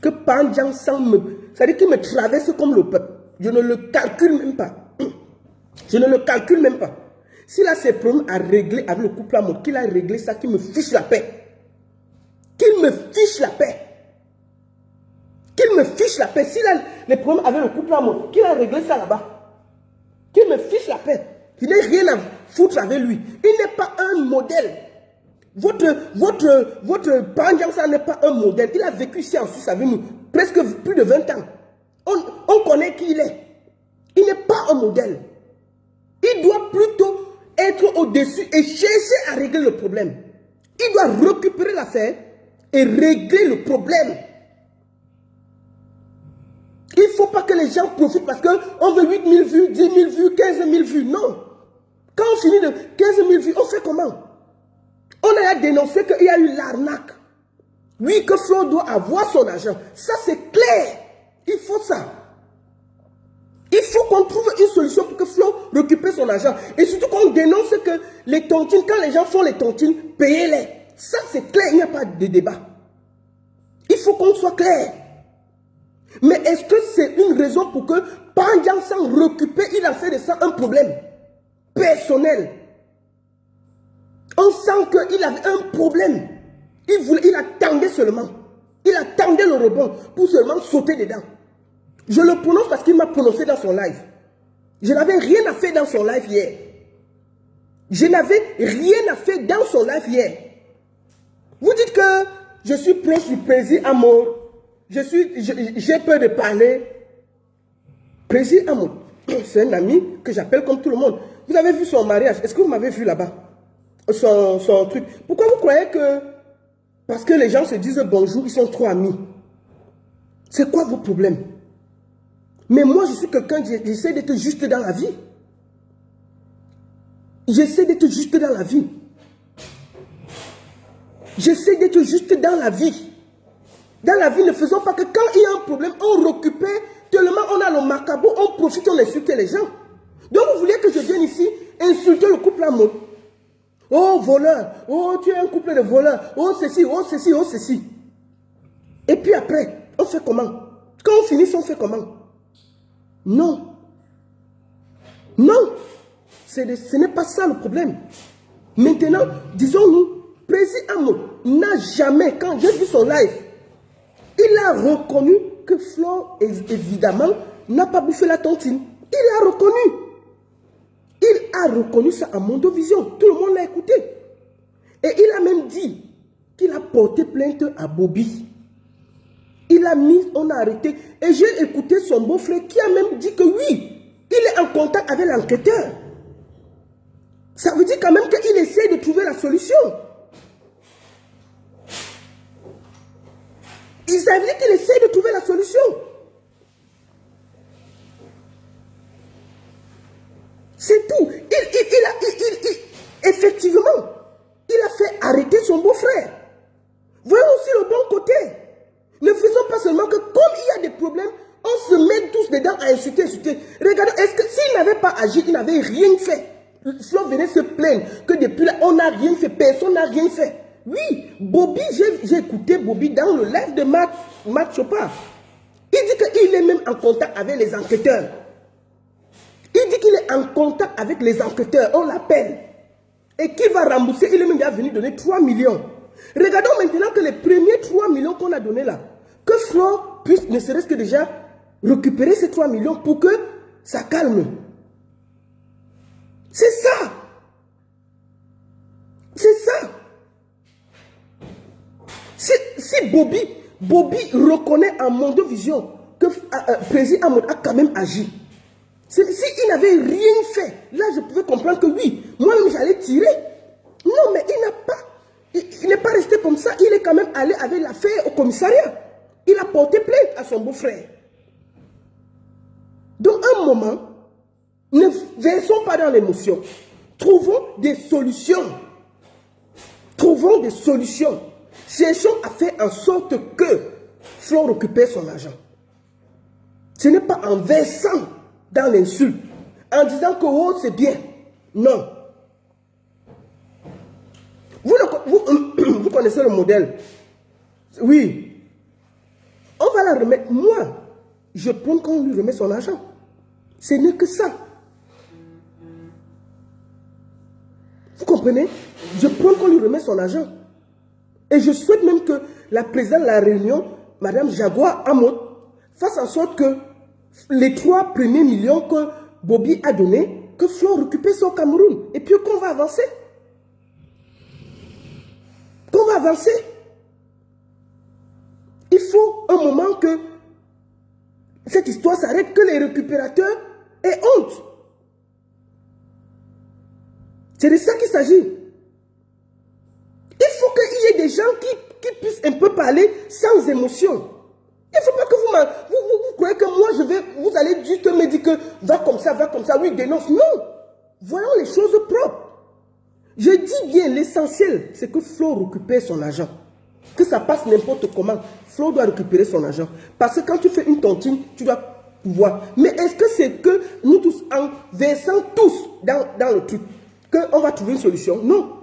Que Pandjang ça veut dire qu'il me traverse comme le peuple. Je ne le calcule même pas. Je ne le calcule même pas. S'il a ses problèmes à régler avec le couple à mort, qu'il a réglé ça, qu'il me fiche la paix. Qu'il me fiche la paix. Qu'il me fiche la paix. S'il a les problèmes avec le couple à mort, qu'il a réglé ça là-bas. Qu'il me fiche la paix. Il n'a rien à foutre avec lui. Il n'est pas un modèle. Votre Pandiansa n'est pas un modèle. Il a vécu ici en Suisse avec nous. Presque plus de 20 ans. On connaît qui il est. Il n'est pas un modèle. Il doit plutôt être au-dessus et chercher à régler le problème. Il doit récupérer l'affaire et régler le problème. Il ne faut pas que les gens profitent parce qu'on veut 8 000 vues, 10 000 vues, 15 000 vues. Non. Quand on finit de 15 000 vues, on fait comment? On a dénoncé qu'il y a eu l'arnaque. Oui, que Flo doit avoir son argent. Ça, c'est clair. Il faut ça. Il faut qu'on trouve une solution pour que Flo récupère son argent. Et surtout qu'on dénonce que les tontines, quand les gens font les tontines, payez-les. Ça, c'est clair. Il n'y a pas de débat. Il faut qu'on soit clair. Mais est-ce que c'est une raison pour que Pandiansa récupère, il a fait de ça un problème personnel? On sent qu'il avait un problème. Il attendait seulement. Il attendait le rebond pour seulement sauter dedans. Je le prononce parce qu'il m'a prononcé dans son live. Je n'avais rien à faire dans son live hier. Je n'avais rien à faire dans son live hier. Vous dites que je suis proche du président Amour. J'ai peur de parler. Président Amour, c'est un ami que j'appelle comme tout le monde. Vous avez vu son mariage? Est-ce que vous m'avez vu là-bas? Son truc. Pourquoi vous croyez que parce que les gens se disent bonjour, ils sont trop amis? C'est quoi vos problèmes? Mais moi, je suis quelqu'un, j'essaie d'être juste dans la vie. J'essaie d'être juste dans la vie. J'essaie d'être juste dans la vie. Dans la vie, ne faisons pas que quand il y a un problème, on récupère, tellement on a le macabo, on profite, on insulte les gens. Donc vous voulez que je vienne ici insulter le couple à mot? Oh, voleur. Oh, tu es un couple de voleurs. Oh, ceci, oh, ceci, oh, ceci. Et puis après, on fait comment? Quand on finit, on fait comment? Non. Non. Ce n'est pas ça le problème. Maintenant, disons-nous, Président Amour n'a jamais, quand j'ai vu son live, il a reconnu que Flo, évidemment, n'a pas bouffé la tontine. Il a reconnu. Il a reconnu ça à Mondovision. Tout le monde l'a écouté. Et il a même dit qu'il a porté plainte à Bobby. Il a mis, on a arrêté. Et j'ai écouté son beau-frère qui a même dit que oui, il est en contact avec l'enquêteur. Ça veut dire quand même qu'il essaie de trouver la solution. Ça veut dire qu'il essaie de trouver la solution. C'est tout. Effectivement, il a fait arrêter son beau-frère. Voyons aussi le bon côté. Ne faisons pas seulement que comme il y a des problèmes, on se met tous dedans à insulter. Regardez, est-ce que s'il n'avait pas agi, il n'avait rien fait. Flo venait se plaindre que depuis là, on n'a rien fait, personne n'a rien fait. Oui, Bobby, j'ai écouté Bobby dans le live de Marc Chopard. Il dit qu'il est même en contact avec les enquêteurs. Il dit qu'il est en contact avec les enquêteurs, on l'appelle. Et qu'il va rembourser, il est même déjà venu donner 3 millions. Regardons maintenant que les premiers 3 millions qu'on a donnés là, que Flo puisse ne serait-ce que déjà récupérer ces 3 millions pour que ça calme. C'est ça. C'est ça. Si Bobby reconnaît en Mondovision que Président Amour a quand même agi. S'il n'avait rien fait, là je pouvais comprendre que oui, moi-même j'allais tirer. Non, mais il n'a pas, il n'est pas resté comme ça, il est quand même allé avec l'affaire au commissariat. Il a porté plainte à son beau-frère. Donc à un moment, ne versons pas dans l'émotion. Trouvons des solutions. Trouvons des solutions. Cherchons à faire en sorte que Flo récupère son argent. Ce n'est pas en versant dans l'insulte, en disant que oh, c'est bien. Non. Vous connaissez le modèle. Oui. On va la remettre. Moi, je prends qu'on lui remet son argent. Ce n'est que ça. Vous comprenez? Je prends qu'on lui remet son argent. Et je souhaite même que la présidente de la Réunion, Mme Jaguar Amot, fasse en sorte que les 3 premiers millions que Bobby a donnés, que Flo récupère son Cameroun. Et puis qu'on va avancer. Qu'on va avancer. Il faut un moment que cette histoire s'arrête, que les récupérateurs aient honte. C'est de ça qu'il s'agit. Il faut qu'il y ait des gens qui puissent un peu parler sans émotion. Il ne faut pas que vous croyez que moi, vous allez juste me dire que va comme ça, oui, dénonce. Non. Voyons les choses propres. Je dis bien, l'essentiel, c'est que Flo récupère son argent. Que ça passe n'importe comment, Flo doit récupérer son argent. Parce que quand tu fais une tontine, tu dois pouvoir. Mais est-ce que c'est que nous tous, en versant tous dans le truc, qu'on va trouver une solution? Non.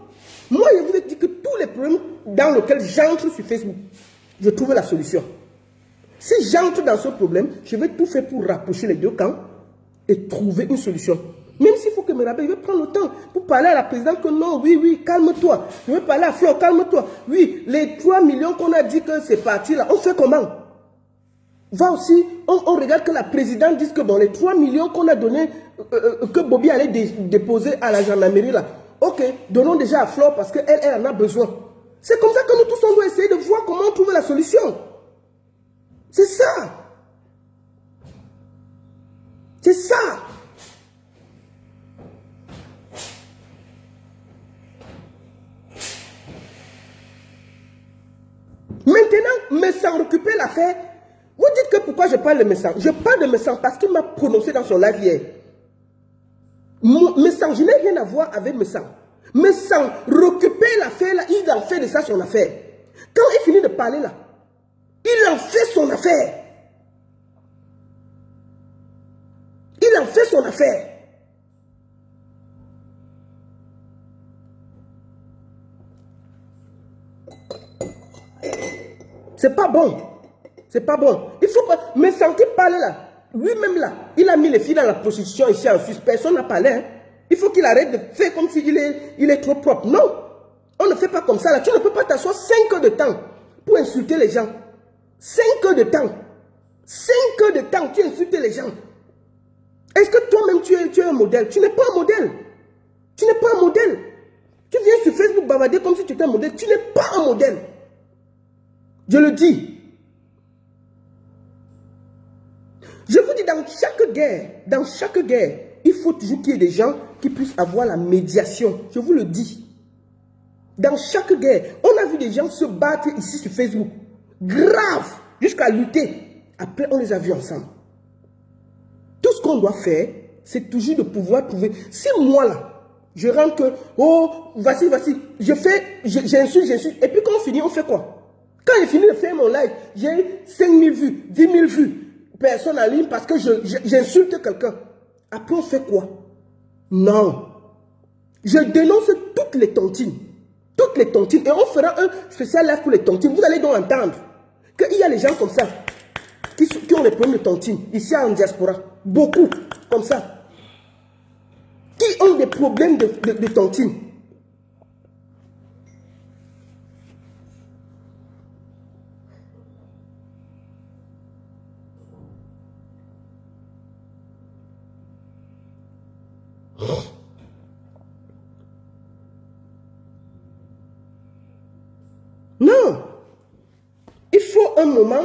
Moi, je vous ai dit que tous les problèmes dans lesquels j'entre sur Facebook, je trouve la solution. Si j'entre dans ce problème, je vais tout faire pour rapprocher les deux camps et trouver une solution. Même s'il faut que me rappelle, je vais prendre le temps pour parler à la présidente que non, oui, calme-toi. Je vais parler à Flo, calme-toi. Oui, les 3 millions qu'on a dit que c'est parti là, on fait comment? Va aussi, on regarde que la présidente dise que bon, les 3 millions qu'on a donnés, que Bobby allait déposer à la gendarmerie là, ok, donnons déjà à Flo parce qu'elle en a besoin. C'est comme ça que nous tous on doit essayer de voir comment trouver la solution. C'est ça. C'est ça. Maintenant, me s'en occuper l'affaire. Vous dites que pourquoi je parle de Messan? Je parle de Messan parce qu'il m'a prononcé dans son live hier. Messan, je n'ai rien à voir avec Messan. Messan, récupère l'affaire là, il en fait de ça son affaire. Quand il finit de parler là, il en fait son affaire. Il en fait son affaire. C'est pas bon. C'est pas bon. Il faut pas. Mais sans qu'il parle là, lui-même là, il a mis les filles dans la prostitution ici en Suisse. Personne n'a parlé. Hein. Il faut qu'il arrête de faire comme s'il est trop propre. Non. On ne fait pas comme ça là. Tu ne peux pas t'asseoir 5 heures de temps pour insulter les gens. 5 heures de temps. 5 heures de temps, tu insultes les gens. Est-ce que toi-même tu es un modèle? Tu n'es pas un modèle. Tu n'es pas un modèle. Tu viens sur Facebook bavarder comme si tu étais un modèle. Tu n'es pas un modèle. Je le dis. Je vous dis, dans chaque guerre, il faut toujours qu'il y ait des gens qui puissent avoir la médiation. Je vous le dis. Dans chaque guerre, on a vu des gens se battre ici sur Facebook. Grave, jusqu'à lutter. Après, on les a vus ensemble. Tout ce qu'on doit faire, c'est toujours de pouvoir trouver. Si moi là, je rentre que, oh, voici, j'insulte. Et puis quand on finit, on fait quoi? Quand j'ai fini de faire mon live, j'ai 5000 vues, 10 000 vues. Personne en ligne parce que j'insulte quelqu'un. Après, on fait quoi? Non. Je dénonce toutes les tontines. Toutes les tontines. Et on fera un spécial live pour les tontines. Vous allez donc entendre qu'il y a les gens comme ça qui ont des problèmes de tontines ici en diaspora. Beaucoup comme ça. Qui ont des problèmes de tontines. Non. Il faut un moment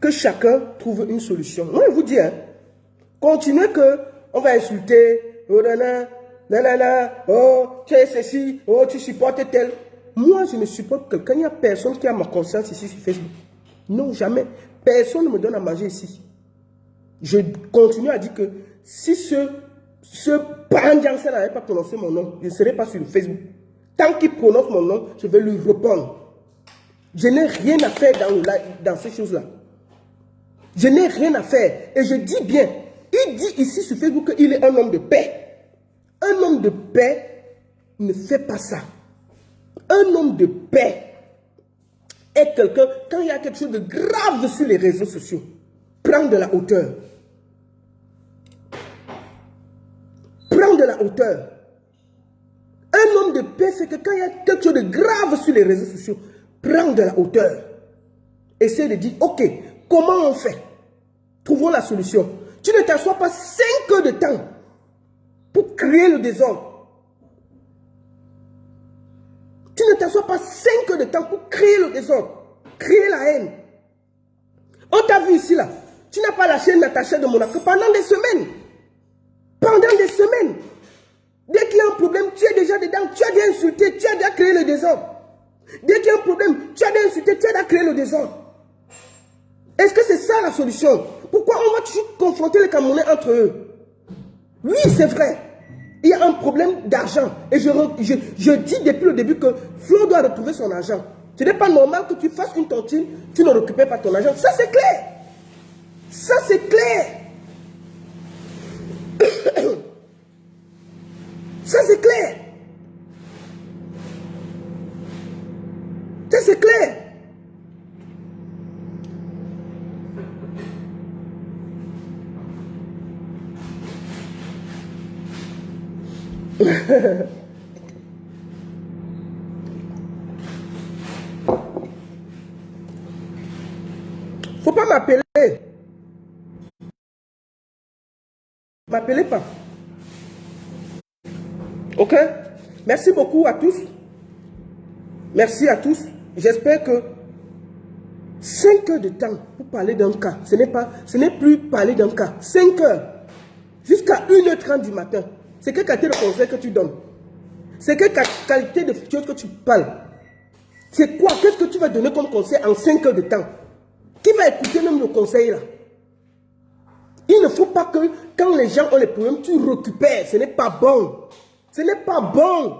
que chacun trouve une solution. Moi, je vous dis, hein, continuez que on va insulter, oh nanana, oh, tu es ceci, oh, tu supportes tel. Moi, je ne supporte quelqu'un. Il n'y a personne qui a ma conscience ici sur Facebook. Non, jamais. Personne ne me donne à manger ici. Je continue à dire que si ce Pandiansen n'avait pas prononcé mon nom, je ne serais pas sur Facebook. Tant qu'il prononce mon nom, je vais lui répondre. Je n'ai rien à faire dans ces choses-là. Je n'ai rien à faire. Et je dis bien, il dit ici sur Facebook qu'il est un homme de paix. Un homme de paix ne fait pas ça. Un homme de paix est quelqu'un, quand il y a quelque chose de grave sur les réseaux sociaux, prend de la hauteur. Prend de la hauteur. Un homme de paix, c'est que quand il y a quelque chose de grave sur les réseaux sociaux, prends de la hauteur. Essaye de dire, ok, comment on fait? Trouvons la solution. Tu ne t'assois pas 5 heures de temps pour créer le désordre. Tu ne t'assois pas 5 heures de temps pour créer le désordre, créer la haine. On t'a vu ici là. Tu n'as pas lâché Natacha de Monaco pendant des semaines. Pendant des semaines. Dès qu'il y a un problème, tu es déjà dedans. Tu as déjà insulté, tu as déjà créé le désordre. Dès qu'il y a un problème, tu as déjà insulté, tu as déjà créé le désordre. Est-ce que c'est ça la solution? Pourquoi on va toujours confronter les Camerounais entre eux? Oui, c'est vrai. Il y a un problème d'argent. Et je dis depuis le début que Flo doit retrouver son argent. Ce n'est pas normal que tu fasses une tontine, tu ne récupères pas ton argent. Ça, c'est clair. Ça, c'est clair. Ça, c'est clair. Ça, c'est clair. Faut pas m'appeler. M'appelez pas. Ok? Merci beaucoup à tous. Merci à tous. J'espère que 5 heures de temps pour parler d'un cas, ce n'est plus parler d'un cas. 5 heures. Jusqu'à 1h30 du matin. C'est quelle qualité de conseil que tu donnes? C'est quelle qualité de choses que tu parles? C'est quoi? Qu'est-ce que tu vas donner comme conseil en 5 heures de temps? Qui va écouter même le conseil là? Il ne faut pas que quand les gens ont les problèmes, tu récupères. Ce n'est pas bon. Ce n'est pas bon.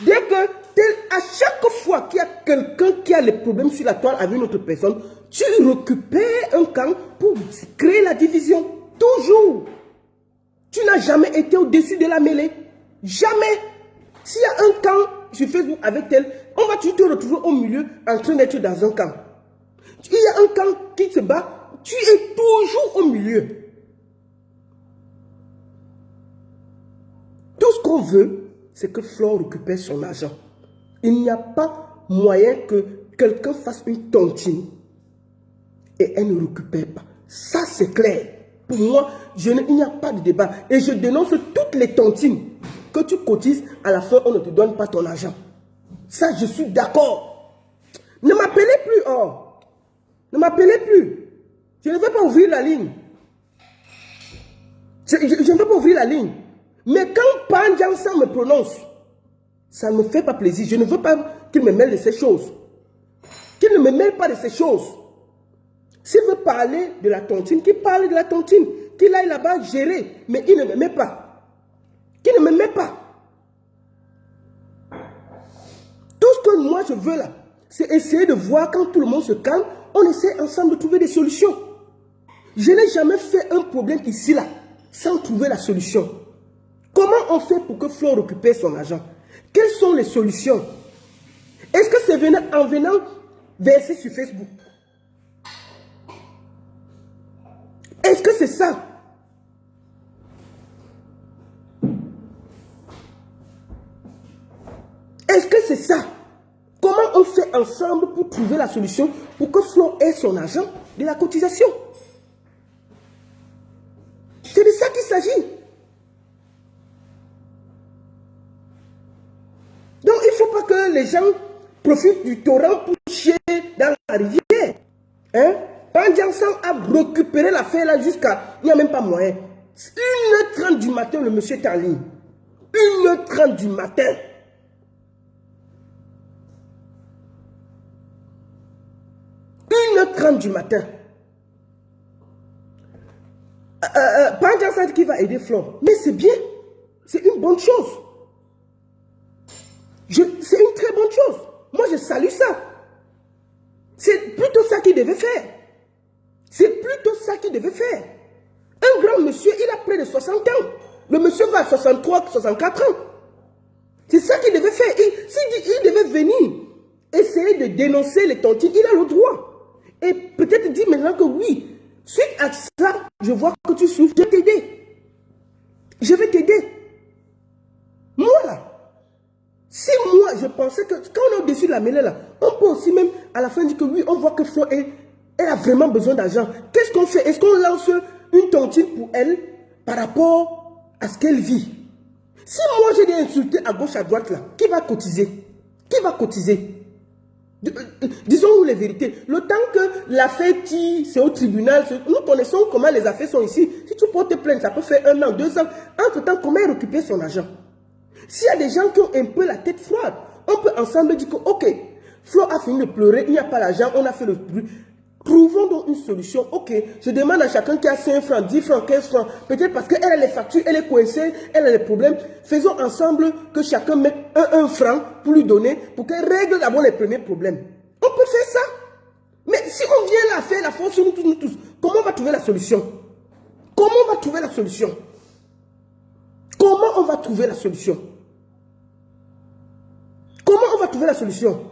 Dès que, à chaque fois qu'il y a quelqu'un qui a les problèmes sur la toile avec une autre personne, tu récupères un camp pour créer la division. Toujours. Tu n'as jamais été au-dessus de la mêlée. Jamais. S'il y a un camp sur Facebook avec tel, on va toujours te retrouver au milieu en train d'être dans un camp. Il y a un camp qui se bat, tu es toujours au milieu. Tout ce qu'on veut, c'est que Flore récupère son argent. Il n'y a pas moyen que quelqu'un fasse une tontine et elle ne récupère pas. Ça, c'est clair. Pour moi, il n'y a pas de débat. Et je dénonce toutes les tontines que tu cotises, à la fin, on ne te donne pas ton argent. Ça, je suis d'accord. Ne m'appelez plus, oh. Ne m'appelez plus. Je ne veux pas ouvrir la ligne. Je ne veux pas ouvrir la ligne. Mais quand Pandjansan me prononce, ça ne me fait pas plaisir. Je ne veux pas qu'il me mêle de ces choses. Qu'il ne me mêle pas de ces choses. S'il veut parler de la tontine, qu'il parle de la tontine. Qu'il aille là-bas gérer. Mais il ne me met pas. Qu'il ne me met pas. Tout ce que moi je veux là, c'est essayer de voir quand tout le monde se calme, on essaie ensemble de trouver des solutions. Je n'ai jamais fait un problème ici là, sans trouver la solution. Comment on fait pour que Flore récupère son argent? Quelles sont les solutions? Est-ce que c'est en venant verser sur Facebook? Est-ce que c'est ça? Est-ce que c'est ça? Comment on fait ensemble pour trouver la solution pour que Flore ait son argent de la cotisation? C'est de ça qu'il s'agit. Donc il ne faut pas que les gens profitent du torrent pour chier dans la rivière. Hein? Pandjansan a récupéré l'affaire là jusqu'à... Il n'y a même pas moyen. 1h30 du matin, le monsieur est en ligne. 1h30 du matin. Du matin. Pandjansan qui va aider Flore. Mais c'est bien. C'est une bonne chose. C'est une très bonne chose. Moi, je salue ça. C'est plutôt ça qu'il devait faire. C'est plutôt ça qu'il devait faire. Un grand monsieur, il a près de 60 ans. Le monsieur va à 63, 64 ans. C'est ça qu'il devait faire. Il devait venir essayer de dénoncer les tontines. Il a le droit. Et peut-être dire maintenant que oui, suite à ça, je vois que tu souffres, je vais t'aider. Je vais t'aider. pensais que quand on est au-dessus de la mêlée là, on peut aussi même à la fin dire que oui, on voit que Flo elle a vraiment besoin d'argent. Qu'est-ce qu'on fait? Est-ce qu'on lance une tontine pour elle par rapport à ce qu'elle vit? Si moi j'ai des insultés à gauche, à droite là, qui va cotiser? Qui va cotiser? Disons-nous les vérités. Le temps que l'affaire tire, c'est au tribunal. Nous connaissons comment les affaires sont ici. Si tu portes plainte, ça peut faire 1 an, 2 ans. Entre-temps, comment récupérer son argent? S'il y a des gens qui ont un peu la tête froide, on peut ensemble dire que, ok, Flo a fini de pleurer, il n'y a pas l'argent, on a fait le bruit. Trouvons donc une solution. Ok, je demande à chacun qui a 5 francs, 10 francs, 15 francs, peut-être parce qu'elle a les factures, elle est coincée, elle a les problèmes. Faisons ensemble que chacun mette 1 franc pour lui donner, pour qu'elle règle d'abord les premiers problèmes. On peut faire ça. Mais si on vient là faire la force sur nous tous, comment on va trouver la solution? Comment on va trouver la solution? Comment on va trouver la solution? Comment on va trouver la solution?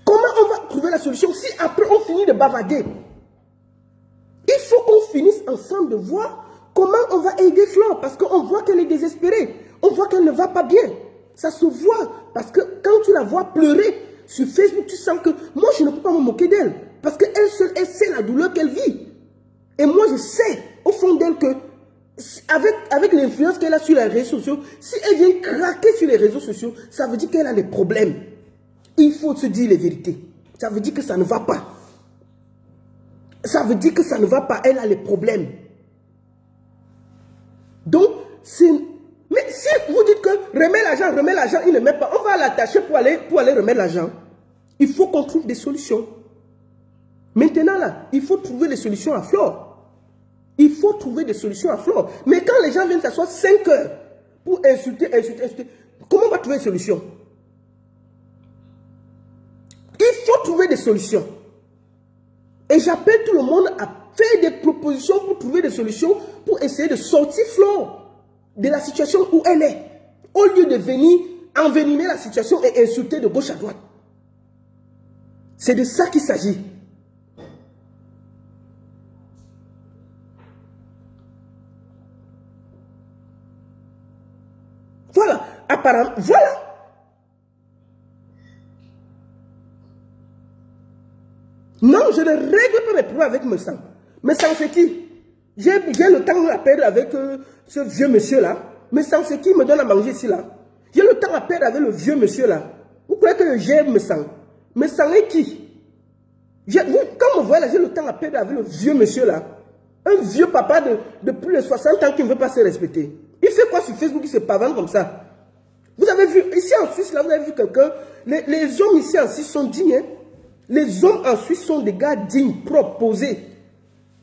Comment on va trouver la solution si après on finit de bavarder? Il faut qu'on finisse ensemble de voir comment on va aider Flore, parce qu'on voit qu'elle est désespérée. On voit qu'elle ne va pas bien. Ça se voit, parce que quand tu la vois pleurer sur Facebook, tu sens que moi je ne peux pas me moquer d'elle, parce qu'elle seule, elle sait la douleur qu'elle vit. Et moi je sais au fond d'elle que avec l'influence qu'elle a sur les réseaux sociaux, si elle vient craquer sur les réseaux sociaux, ça veut dire qu'elle a des problèmes. Il faut se dire les vérités. Ça veut dire que ça ne va pas. Ça veut dire que ça ne va pas. Elle a les problèmes. Donc, mais si vous dites que remets l'argent, il ne met pas, on va l'attacher pour aller remettre l'argent. Il faut qu'on trouve des solutions. Maintenant là, il faut trouver des solutions à Flore. Il faut trouver des solutions à Flore. Mais quand les gens viennent s'asseoir 5 heures pour insulter, comment on va trouver des solutions? Il faut trouver des solutions. Et j'appelle tout le monde à faire des propositions pour trouver des solutions, pour essayer de sortir Flore de la situation où elle est. Au lieu de venir envenimer la situation et insulter de gauche à droite. C'est de ça qu'il s'agit. Voilà, apparemment, voilà. Non, je ne règle pas mes problèmes avec Messang. Messang, c'est qui? J'ai le temps à perdre avec ce vieux monsieur-là. Messang, c'est qui me donne à manger ici, là? J'ai le temps à perdre avec le vieux monsieur-là. Vous croyez que j'aime Messang? Messang est qui? Quand vous voyez là, j'ai le temps à perdre avec le vieux monsieur-là. Un vieux papa de plus de 60 ans qui ne veut pas se respecter. Il fait quoi sur Facebook? Il se pavane comme ça. Vous avez vu, ici en Suisse, là, vous avez vu quelqu'un. Les hommes ici en Suisse sont dignes. Hein? Les hommes en Suisse sont des gars dignes, propres, posés.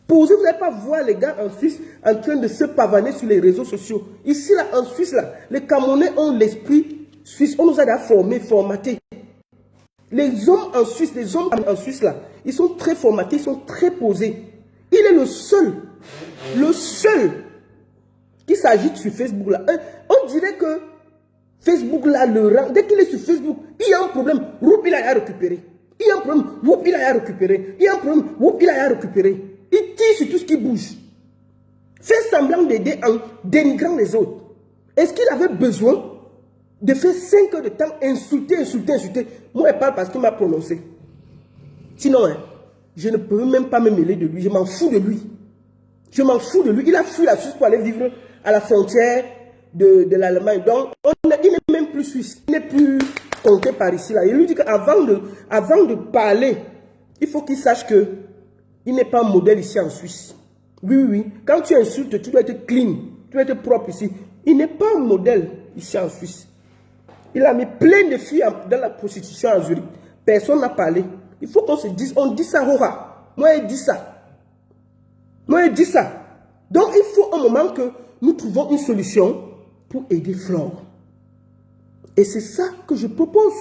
Posés, vous n'allez pas voir les gars en Suisse en train de se pavaner sur les réseaux sociaux. Ici, là, en Suisse, là, les Camerounais ont l'esprit suisse. On nous a déjà formés, formatés. Les hommes en Suisse, là, ils sont très formatés, ils sont très posés. Il est le seul qui s'agite sur Facebook, là. On dirait que Facebook, là, le rend. Dès qu'il est sur Facebook, il y a un problème. Il a récupéré. Il y a un problème. Il a récupéré. Il y a un problème. Il a récupéré. Il tire sur tout ce qui bouge. Fait semblant d'aider en dénigrant les autres. Est-ce qu'il avait besoin de faire 5 heures de temps, insulter? Moi, je parle parce qu'il m'a prononcé. Sinon, hein, je ne peux même pas me mêler de lui. Je m'en fous de lui. Je m'en fous de lui. Il a fui la Suisse pour aller vivre à la frontière de l'Allemagne. Donc, il n'est même plus suisse. Il n'est plus compté par ici. Là. Il lui dit qu'avant de parler, il faut qu'il sache qu'il n'est pas un modèle ici en Suisse. Oui. Quand tu insultes, tu dois être clean. Tu dois être propre ici. Il n'est pas un modèle ici en Suisse. Il a mis plein de filles dans la prostitution à Zurich. Personne n'a parlé. Il faut qu'on se dise, on dit ça, Rora. Moi, il dit ça. Donc, il faut un moment que nous trouvons une solution pour aider Flore. Et c'est ça que je propose.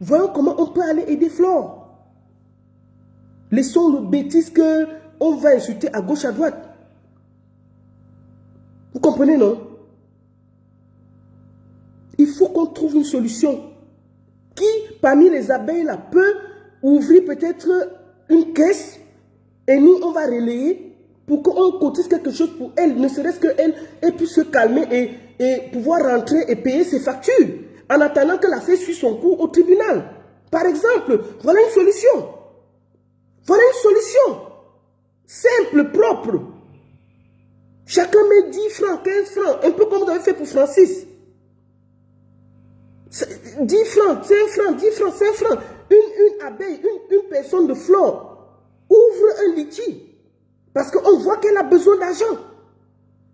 Voyons comment on peut aller aider Flore. Laissons le bêtise qu'on va insulter à gauche, à droite. Vous comprenez, non? Il faut qu'on trouve une solution. Qui, parmi les abeilles, peut ouvrir peut-être une caisse et nous, on va relayer pour qu'on cotise quelque chose pour elle, ne serait-ce qu'elle puisse se calmer et pouvoir rentrer et payer ses factures, en attendant que l'affaire suive son cours au tribunal. Par exemple, voilà une solution. Voilà une solution. Simple, propre. Chacun met 10 francs, 15 francs, un peu comme vous avez fait pour Francis. 10 francs, 5 francs, 10 francs, 5 francs. Une abeille, une personne de flore ouvre un litchi. Parce qu'on voit qu'elle a besoin d'argent.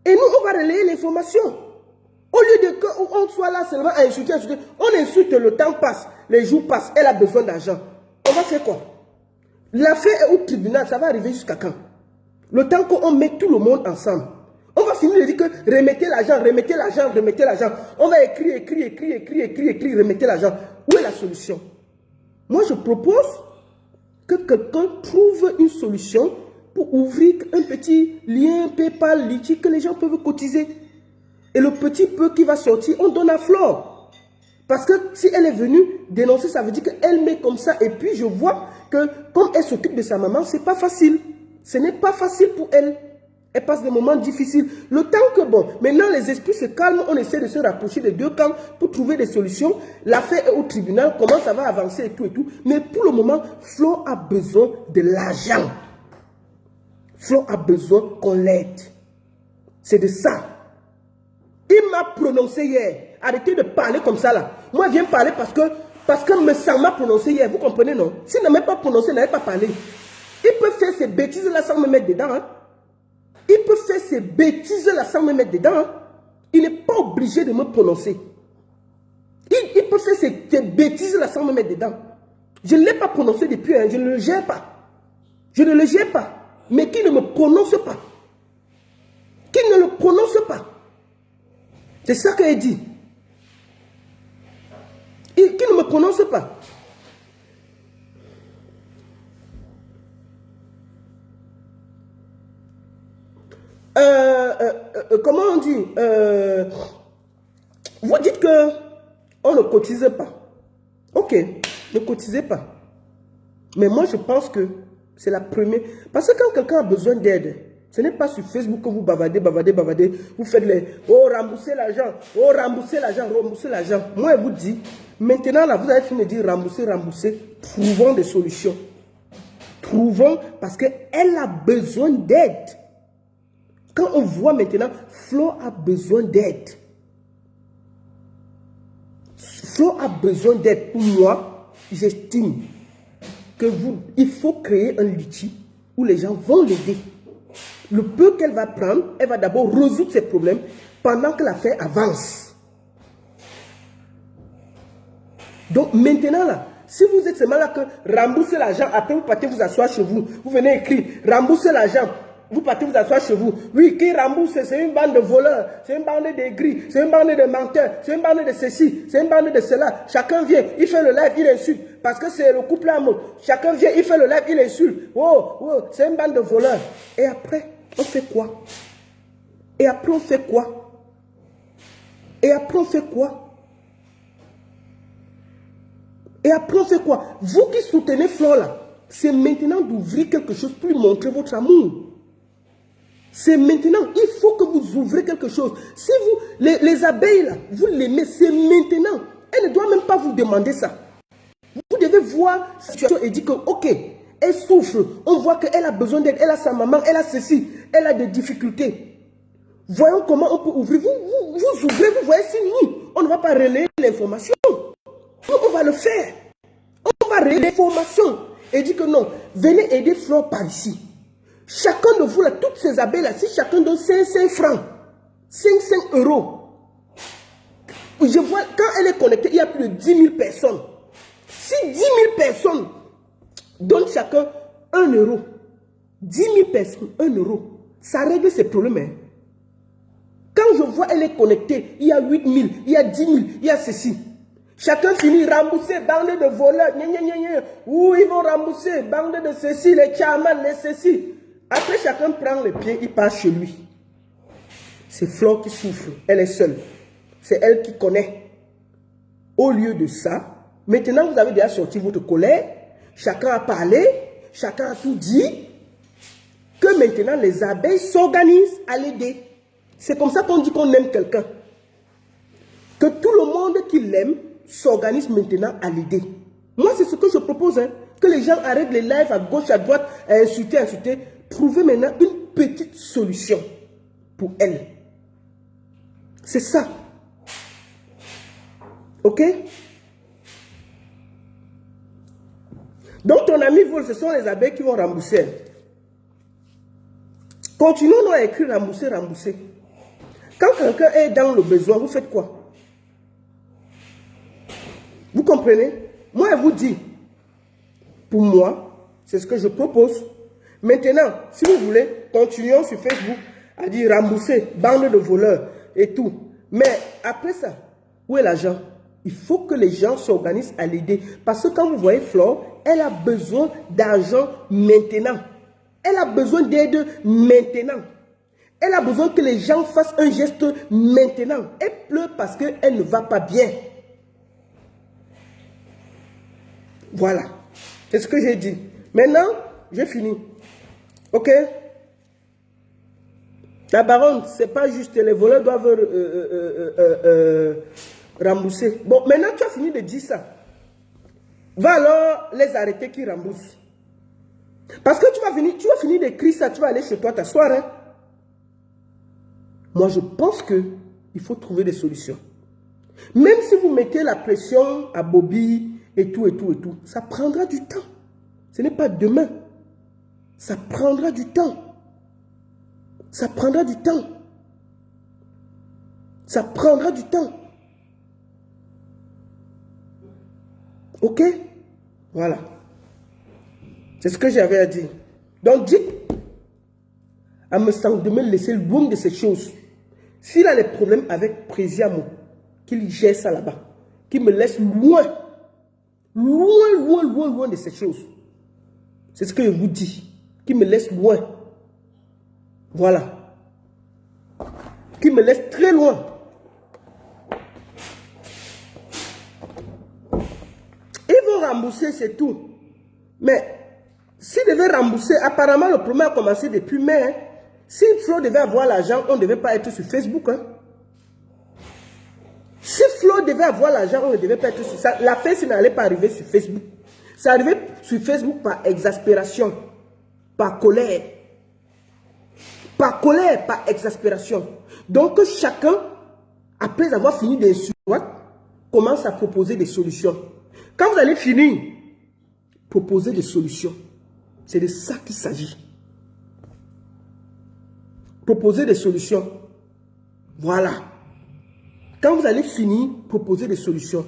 Et nous, on va relayer l'information. Au lieu de qu'on soit là seulement à insulter, on insulte, le temps passe, les jours passent, elle a besoin d'argent. On va faire quoi? L'affaire est au tribunal, ça va arriver jusqu'à quand? Le temps qu'on met tout le monde ensemble. On va finir de dire que remettez l'argent, remettez l'argent, remettez l'argent. On va écrire, remettez l'argent. Où est la solution? Moi, je propose que quelqu'un trouve une solution pour ouvrir un petit lien PayPal, Litchi, que les gens peuvent cotiser. Et le petit peu qui va sortir, on donne à Flore. Parce que si elle est venue dénoncer, ça veut dire qu'elle met comme ça. Et puis je vois que comme elle s'occupe de sa maman, c'est pas facile. Ce n'est pas facile pour elle. Elle passe des moments difficiles. Le temps que, bon, maintenant les esprits se calment, on essaie de se rapprocher des deux camps pour trouver des solutions. L'affaire est au tribunal, comment ça va avancer et tout et tout. Mais pour le moment, Flo a besoin de l'argent. Flo a besoin qu'on l'aide. C'est de ça. Il m'a prononcé hier. Arrêtez de parler comme ça là. Moi, je viens parler parce que ça m'a prononcé hier. Vous comprenez, non? S'il ne m'a pas prononcé, il n'avait pas parlé. Il peut faire ces bêtises-là sans me mettre dedans. Hein? Il peut faire ces bêtises-là sans me mettre dedans. Hein? Il n'est pas obligé de me prononcer. Il peut faire ces bêtises-là sans me mettre dedans. Je ne l'ai pas prononcé depuis. Hein? Je ne le gère pas. Je ne le gère pas. Mais qu'il ne me prononce pas. Qu'il ne le prononce pas. C'est ça qu'il dit. Qu'il ne me prononce pas. Comment on dit? Vous dites que on ne cotise pas. Ok, ne cotisez pas. Mais moi, je pense que c'est la première. Parce que quand quelqu'un a besoin d'aide, ce n'est pas sur Facebook que vous bavardez. Vous faites les oh, rembourser l'argent. Oh, rembourser l'argent. Rembourser l'argent. Moi, je vous dis, maintenant, là, vous avez fini de dire rembourser. Trouvons des solutions. Trouvons, parce qu'elle a besoin d'aide. Quand on voit maintenant, Flo a besoin d'aide. Flo a besoin d'aide. Pour moi, j'estime il faut créer un litchi où les gens vont l'aider. Le peu qu'elle va prendre, elle va d'abord résoudre ses problèmes pendant que l'affaire avance. Donc maintenant là, si vous êtes seulement là que rembourser l'argent, après vous partez vous asseoir chez vous, vous venez écrire rembourser l'argent, vous partez vous asseoir chez vous. Oui, qui rembourse, c'est une bande de voleurs, c'est une bande de gris, c'est une bande de menteurs, c'est une bande de ceci, c'est une bande de cela. Chacun vient, il fait le live, il insulte. Parce que c'est le couple à mot. Chacun vient, il fait le live, il insulte. Oh, c'est une bande de voleurs. Et après, on fait quoi? Et après, on fait quoi? Et après, on fait quoi? Et après, on fait quoi? Vous qui soutenez Flo là, c'est maintenant d'ouvrir quelque chose pour lui montrer votre amour. C'est maintenant, il faut que vous ouvrez quelque chose. Si vous, les abeilles là, vous l'aimez, c'est maintenant. Elle ne doit même pas vous demander ça. Vous devez voir cette situation et dire que, ok, elle souffre. On voit qu'elle a besoin d'aide. Elle a sa maman, elle a ceci. Elle a des difficultés. Voyons comment on peut ouvrir. Vous ouvrez, vous voyez, si nous, on ne va pas relayer l'information. Nous, on va le faire. On va relayer l'information et dire que non, venez aider Flore par ici. Chacun de vous, là, toutes ces abeilles-là, si chacun donne 5 francs, 5 euros, je vois, quand elle est connectée, il y a plus de 10 000 personnes. Si 10 000 personnes donnent chacun 1 euro, 10 000 personnes, 1 euro, ça règle ses problèmes. Hein. Quand je vois elle est connectée, il y a 8 000, il y a 10 000, il y a ceci. Chacun finit rembourser, bande de voleurs, ou ils vont rembourser, bande de ceci, les chamans, les ceci. Après, chacun prend le pied, il part chez lui. C'est Flo qui souffre, elle est seule. C'est elle qui connaît. Au lieu de ça, maintenant vous avez déjà sorti votre colère, chacun a parlé, chacun a tout dit. que maintenant les abeilles s'organisent à l'aider. C'est comme ça qu'on dit qu'on aime quelqu'un. Que tout le monde qui l'aime s'organise maintenant à l'aider. Moi, c'est ce que je propose. Hein. Que les gens arrêtent les lives à gauche, à droite, à insulter, insulter. Trouvez maintenant une petite solution pour elle. C'est ça. Ok? Donc, ton ami vole, ce sont les abeilles qui vont rembourser. Continuons à écrire rembourser, rembourser. Quand quelqu'un est dans le besoin, vous faites quoi? Vous comprenez? Moi, je vous dis, pour moi, c'est ce que je propose. Maintenant, si vous voulez, continuons sur Facebook à dire rembourser, bande de voleurs et tout. Mais après ça, où est l'argent? Il faut que les gens s'organisent à l'aider. Parce que quand vous voyez Flore, elle a besoin d'argent maintenant. Elle a besoin d'aide maintenant. Elle a besoin que les gens fassent un geste maintenant. Elle pleure parce qu'elle ne va pas bien. Voilà. C'est ce que j'ai dit. Maintenant, j'ai fini. Ok? La baronne, c'est pas juste. Les voleurs doivent rembourser. Bon, maintenant, tu as fini de dire ça. Va alors les arrêter qui remboursent. Parce que tu vas finir d'écrire ça, tu vas aller chez toi t'asseoir. Hein? Moi, je pense qu'il faut trouver des solutions. Même si vous mettez la pression à Bobby et tout, ça prendra du temps. Ce n'est pas demain. Ça prendra du temps. Ça prendra du temps. Ça prendra du temps. Ok? Voilà. C'est ce que j'avais à dire. Donc, dites à de me laisser loin de ces choses. S'il a des problèmes avec Présiamo, qu'il gère ça là-bas. Qu'il me laisse loin. Loin de ces choses. C'est ce que je vous dis. Qu'il me laisse loin. Voilà. Qu'il me laisse très loin. Ils vont rembourser, c'est tout. Mais, s'ils devaient rembourser, apparemment le problème a commencé depuis mai. Hein. Si Flo devait avoir l'argent, on ne devait pas être sur Facebook. Hein. Si Flo devait avoir l'argent, on ne devait pas être sur ça. La fête n'allait pas arriver sur Facebook. Ça arrivait sur Facebook par exaspération, par colère. Par colère, par exaspération. Donc chacun, après avoir fini d'insulter, commence à proposer des solutions. Quand vous allez finir, proposer des solutions. C'est de ça qu'il s'agit. Proposer des solutions. Voilà. Quand vous allez finir, proposer des solutions.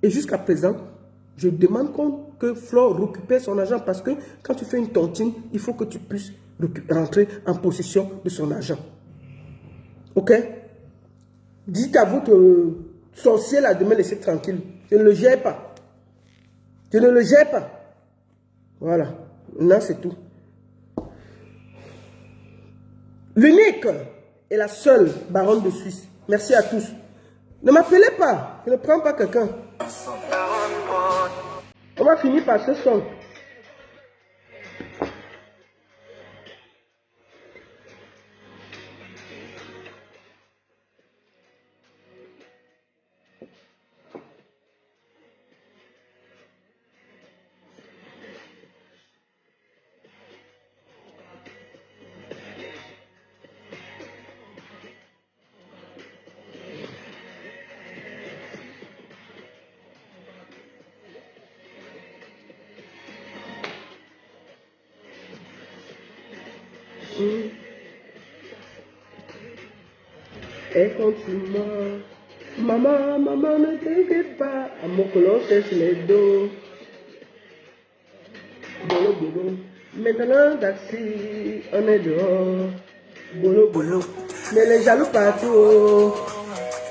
Et jusqu'à présent, je demande que Flore récupère son argent parce que quand tu fais une tontine, il faut que tu puisses rentrer en possession de son argent. Ok? Dites à votre sorcier là de me laisser tranquille. Je ne le gère pas. Je ne le gère pas. Voilà. Maintenant, c'est tout. L'unique et la seule baronne de Suisse. Merci à tous. Ne m'appelez pas. Je ne prends pas quelqu'un. On va finir par ce son. Et quand tu mens, maman, ne t'inquiète pas, à mon colon sèche les dos. Bolo. Maintenant, taxi, on est dehors. Bolo. Mais les jaloux partout,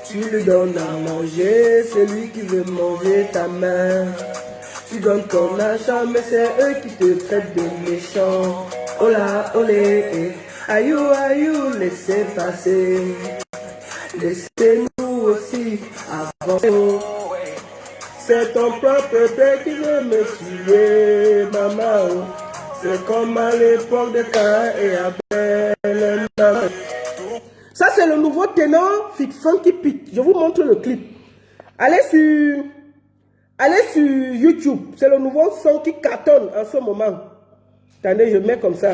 tu lui donnes à manger, c'est lui qui veut manger ta main. Tu donnes ton argent, mais c'est eux qui te traitent de méchant. Ola, olé, aïou, laissez passer. Laissez-nous aussi avancer. C'est ton propre père qui veut me tuer, maman. C'est comme à l'époque de Caïn et Abel. Ça, c'est le nouveau ténor Funky Pete. Je vous montre le clip. Allez sur YouTube. C'est le nouveau son qui cartonne en ce moment. Attendez, je mets comme ça.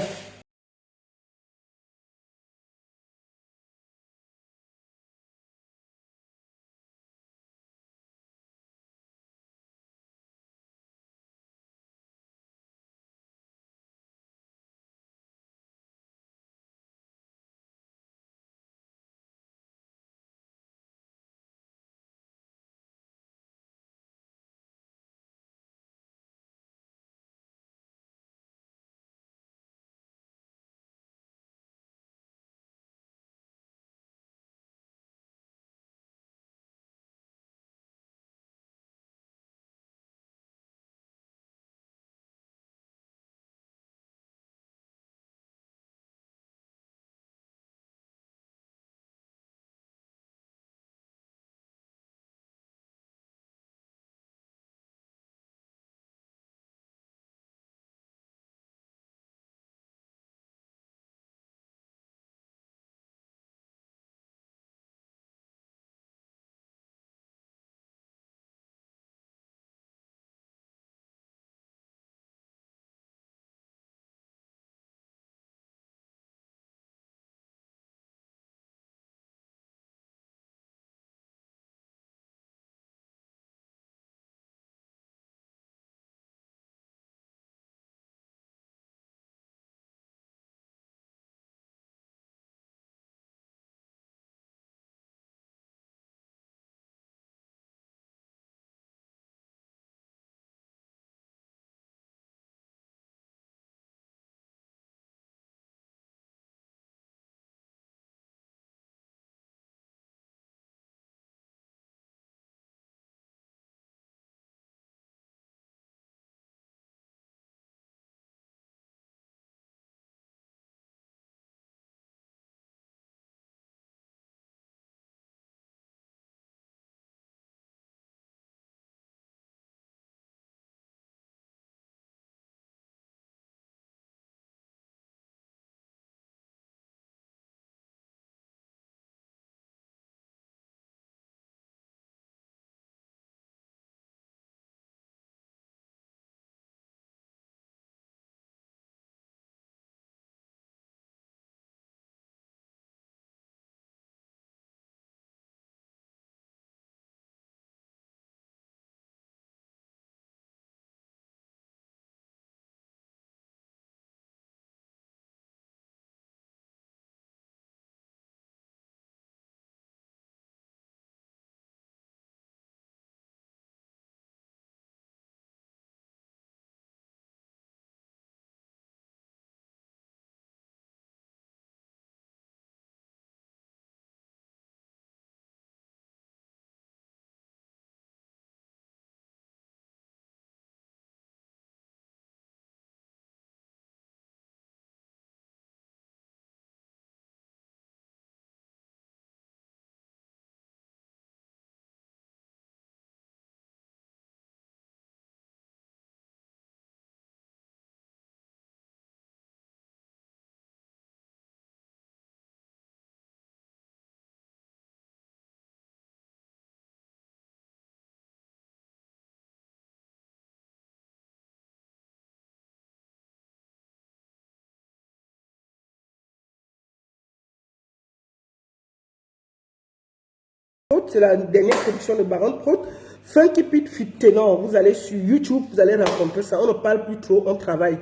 C'est la dernière production de Baron Prod. Funky Pete fit ténor. Vous allez sur YouTube, vous allez rencontrer ça. On ne parle plus trop, on travaille.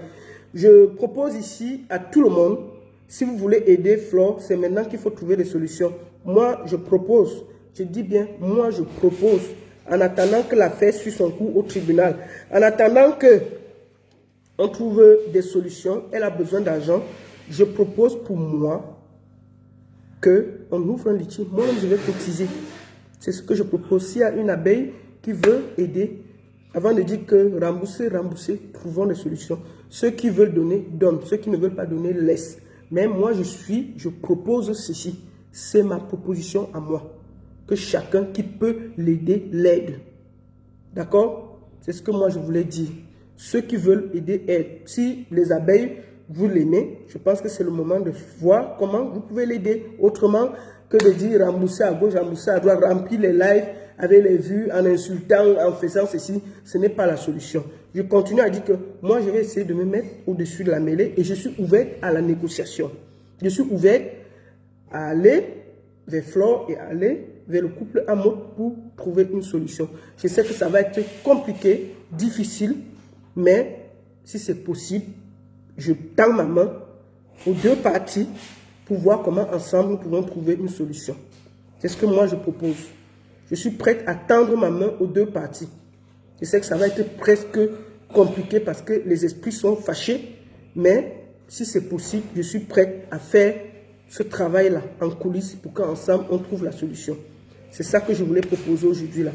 Je propose ici à tout le monde, si vous voulez aider Flore, c'est maintenant qu'il faut trouver des solutions. Moi, je propose, je dis bien, moi, je propose, en attendant que l'affaire suit son cours au tribunal, en attendant que on trouve des solutions, elle a besoin d'argent, je propose pour moi qu'on ouvre un litige. Moi, je vais cotiser. C'est ce que je propose. S'il y a une abeille qui veut aider, avant de dire que rembourser, trouvons des solutions. Ceux qui veulent donner, donnent. Ceux qui ne veulent pas donner, laissent. Mais moi, je propose ceci. C'est ma proposition à moi. Que chacun qui peut l'aider, l'aide. D'accord? C'est ce que moi, je voulais dire. Ceux qui veulent aider, aident. Si les abeilles, vous l'aimez, je pense que c'est le moment de voir comment vous pouvez l'aider. Autrement que de dire rembourser à gauche, rembourser à droite, remplir les lives avec les vues, en insultant, en faisant ceci, ce n'est pas la solution. Je continue à dire que moi, je vais essayer de me mettre au-dessus de la mêlée et je suis ouvert à la négociation. Je suis ouvert à aller vers Flore et à aller vers le couple Amo pour trouver une solution. Je sais que ça va être compliqué, difficile, mais si c'est possible, je tends ma main aux deux parties pour voir comment ensemble nous pouvons trouver une solution. C'est ce que moi je propose. Je suis prête à tendre ma main aux deux parties. Je sais que ça va être presque compliqué parce que les esprits sont fâchés, mais si c'est possible, je suis prête à faire ce travail-là en coulisses pour qu'ensemble on trouve la solution. C'est ça que je voulais proposer aujourd'hui là.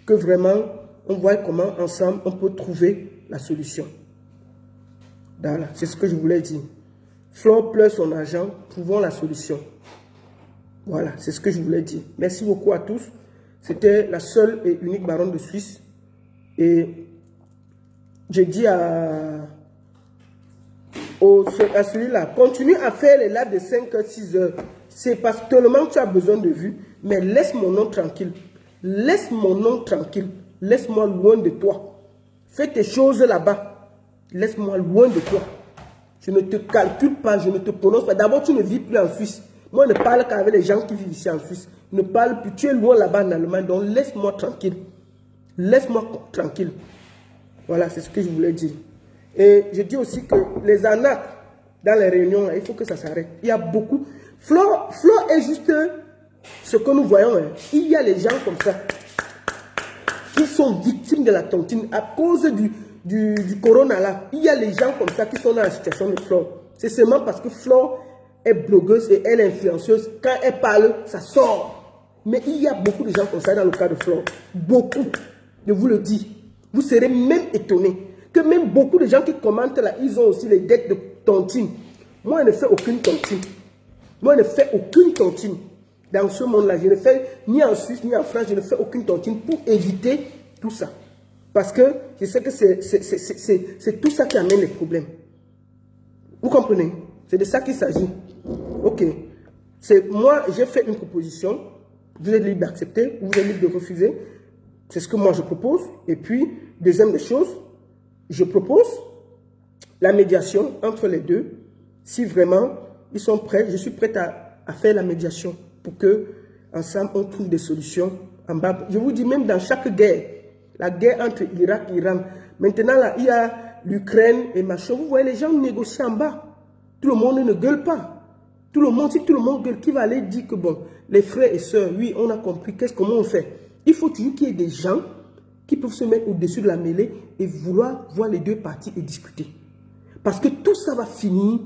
Que vraiment on voit comment ensemble on peut trouver la solution. Voilà, c'est ce que je voulais dire. Flore pleure son argent, trouvons la solution. Voilà, c'est ce que je voulais dire. Merci beaucoup à tous. C'était la seule et unique baronne de Suisse. Et j'ai dit à celui-là, continue à faire les lives de 5 heures, 6 heures. C'est parce que tellement tu as besoin de vues, mais laisse mon nom tranquille. Laisse mon nom tranquille. Laisse-moi loin de toi. Fais tes choses là-bas. Laisse-moi loin de toi. Je ne te calcule pas, je ne te prononce pas. D'abord, tu ne vis plus en Suisse. Moi, je ne parle qu'avec les gens qui vivent ici en Suisse. Je ne parle plus. Tu es loin là-bas en Allemagne, donc laisse-moi tranquille. Laisse-moi tranquille. Voilà, c'est ce que je voulais dire. Et je dis aussi que les arnaques dans les réunions, là, il faut que ça s'arrête. Il y a beaucoup. Flore est juste ce que nous voyons. Hein. Il y a les gens comme ça qui sont victimes de la tontine à cause du corona là. Il y a les gens comme ça qui sont dans la situation de Flore. C'est seulement parce que Flore est blogueuse et elle est influenceuse. Quand elle parle, ça sort. Mais il y a beaucoup de gens comme ça dans le cas de Flore. Beaucoup. Je vous le dis. Vous serez même étonnés que même beaucoup de gens qui commentent là, ils ont aussi les dettes de tontine. Moi, je ne fais aucune tontine. Moi, je ne fais aucune tontine. Dans ce monde-là, je ne fais ni en Suisse, ni en France, je ne fais aucune tontine pour éviter tout ça. Parce que je sais que c'est tout ça qui amène les problèmes. Vous comprenez? C'est de ça qu'il s'agit. Ok. Moi, j'ai fait une proposition. Vous êtes libre d'accepter, vous êtes libre de refuser. C'est ce que moi je propose. Et puis, deuxième des choses, je propose la médiation entre les deux. Si vraiment ils sont prêts, je suis prête à faire la médiation pour que ensemble on trouve des solutions en bas. Je vous dis, même dans chaque guerre, la guerre entre Irak et Iran, maintenant là, il y a l'Ukraine et machin. Vous voyez, les gens négocient en bas. Tout le monde ne gueule pas. Tout le monde, si tout le monde gueule, qui va aller dire que bon, les frères et sœurs, oui, on a compris, comment on fait? Il faut toujours qu'il y ait des gens qui peuvent se mettre au-dessus de la mêlée et vouloir voir les deux parties et discuter. Parce que tout ça va finir,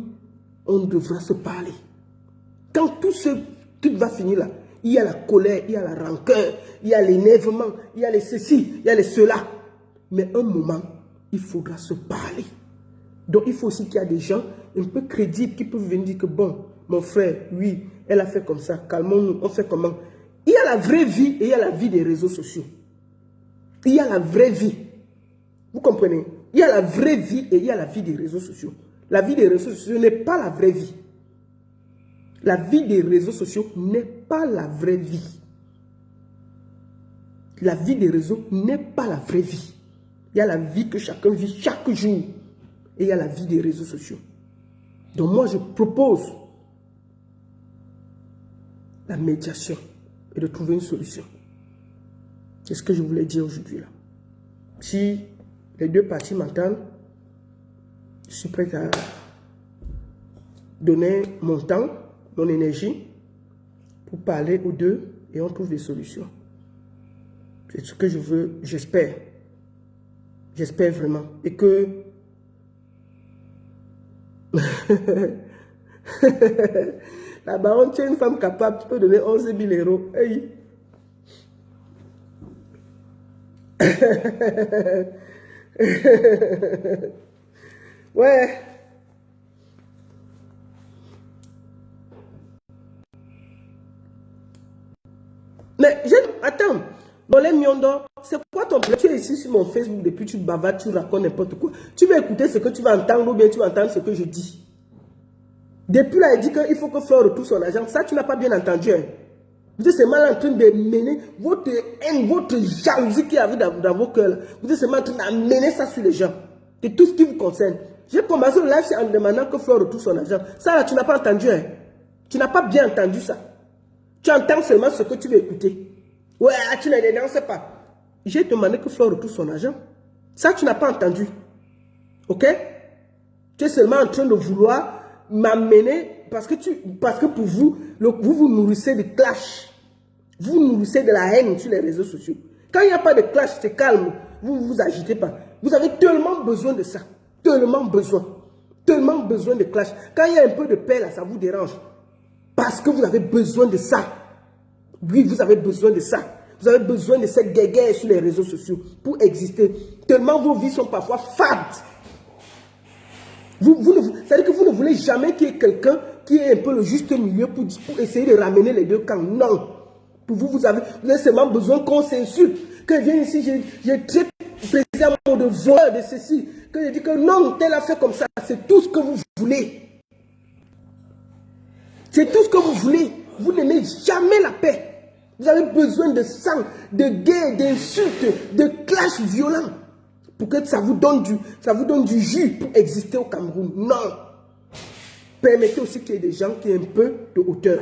on devra se parler. Quand tout va finir là, il y a la colère, il y a la rancœur, il y a l'énervement, il y a les ceci, il y a les cela. Mais un moment, il faudra se parler. Donc il faut aussi qu'il y ait des gens un peu crédibles qui peuvent venir dire que bon, mon frère, oui, elle a fait comme ça, calmons-nous, on fait comment? Il y a la vraie vie et il y a la vie des réseaux sociaux. Il y a la vraie vie. Vous comprenez? Il y a la vraie vie et il y a la vie des réseaux sociaux. La vie des réseaux sociaux n'est pas la vraie vie. La vie des réseaux sociaux n'est pas la vraie vie. La vie des réseaux n'est pas la vraie vie. Il y a la vie que chacun vit chaque jour. Et il y a la vie des réseaux sociaux. Donc moi, je propose la médiation et de trouver une solution. C'est ce que je voulais dire aujourd'hui là. Si les deux parties m'entendent, je suis prêt à donner mon temps, mon énergie pour parler aux deux et on trouve des solutions. C'est ce que je veux, j'espère. J'espère vraiment. Et que la baronne, tu es une femme capable, tu peux donner 11 000 euros. Hey. Ouais. Mais attends, dans les Miondo, c'est quoi ton ton problème. Tu es ici sur mon Facebook depuis, tu bavardes, tu racontes n'importe quoi. Tu vas écouter ce que tu vas entendre ou bien tu vas entendre ce que je dis. Depuis là, il dit qu'il faut que Flore retrouve son argent. Ça, tu n'as pas bien entendu. Hein. Vous êtes seulement en train de mener votre haine, votre jalousie qui arrive dans vos cœurs. Vous êtes seulement en train d'amener ça sur les gens. C'est tout ce qui vous concerne. J'ai commencé le live en demandant que Flore retrouve son argent. Ça là, tu n'as pas entendu. Hein. Tu n'as pas bien entendu ça. Tu entends seulement ce que tu veux écouter. Ouais, tu ne dénonces pas. J'ai demandé que Flore retrouve son argent. Ça, tu n'as pas entendu. Ok? Tu es seulement en train de vouloir m'amener parce que pour vous, vous nourrissez de clash. Vous nourrissez de la haine sur les réseaux sociaux. Quand il n'y a pas de clash, c'est calme. Vous ne vous agitez pas. Vous avez tellement besoin de ça. Tellement besoin. Tellement besoin de clash. Quand il y a un peu de paix là, ça vous dérange. Parce que vous avez besoin de ça. Oui, vous avez besoin de ça. Vous avez besoin de cette guerre sur les réseaux sociaux pour exister. Tellement vos vies sont parfois fades. C'est-à-dire que vous ne voulez jamais qu'il y ait quelqu'un qui ait un peu le juste milieu pour essayer de ramener les deux camps. Non. Pour vous, vous avez seulement besoin qu'on s'insulte. Que je vienne ici, j'ai très plaisir à mon devoir de ceci. Que je dis que non, tel a fait comme ça. C'est tout ce que vous voulez. C'est tout ce que vous voulez. Vous n'aimez jamais la paix. Vous avez besoin de sang, de guerre, d'insultes, de clashs violents. Pour que ça vous donne du jus pour exister au Cameroun. Non. Permettez aussi qu'il y ait des gens qui aient un peu de hauteur.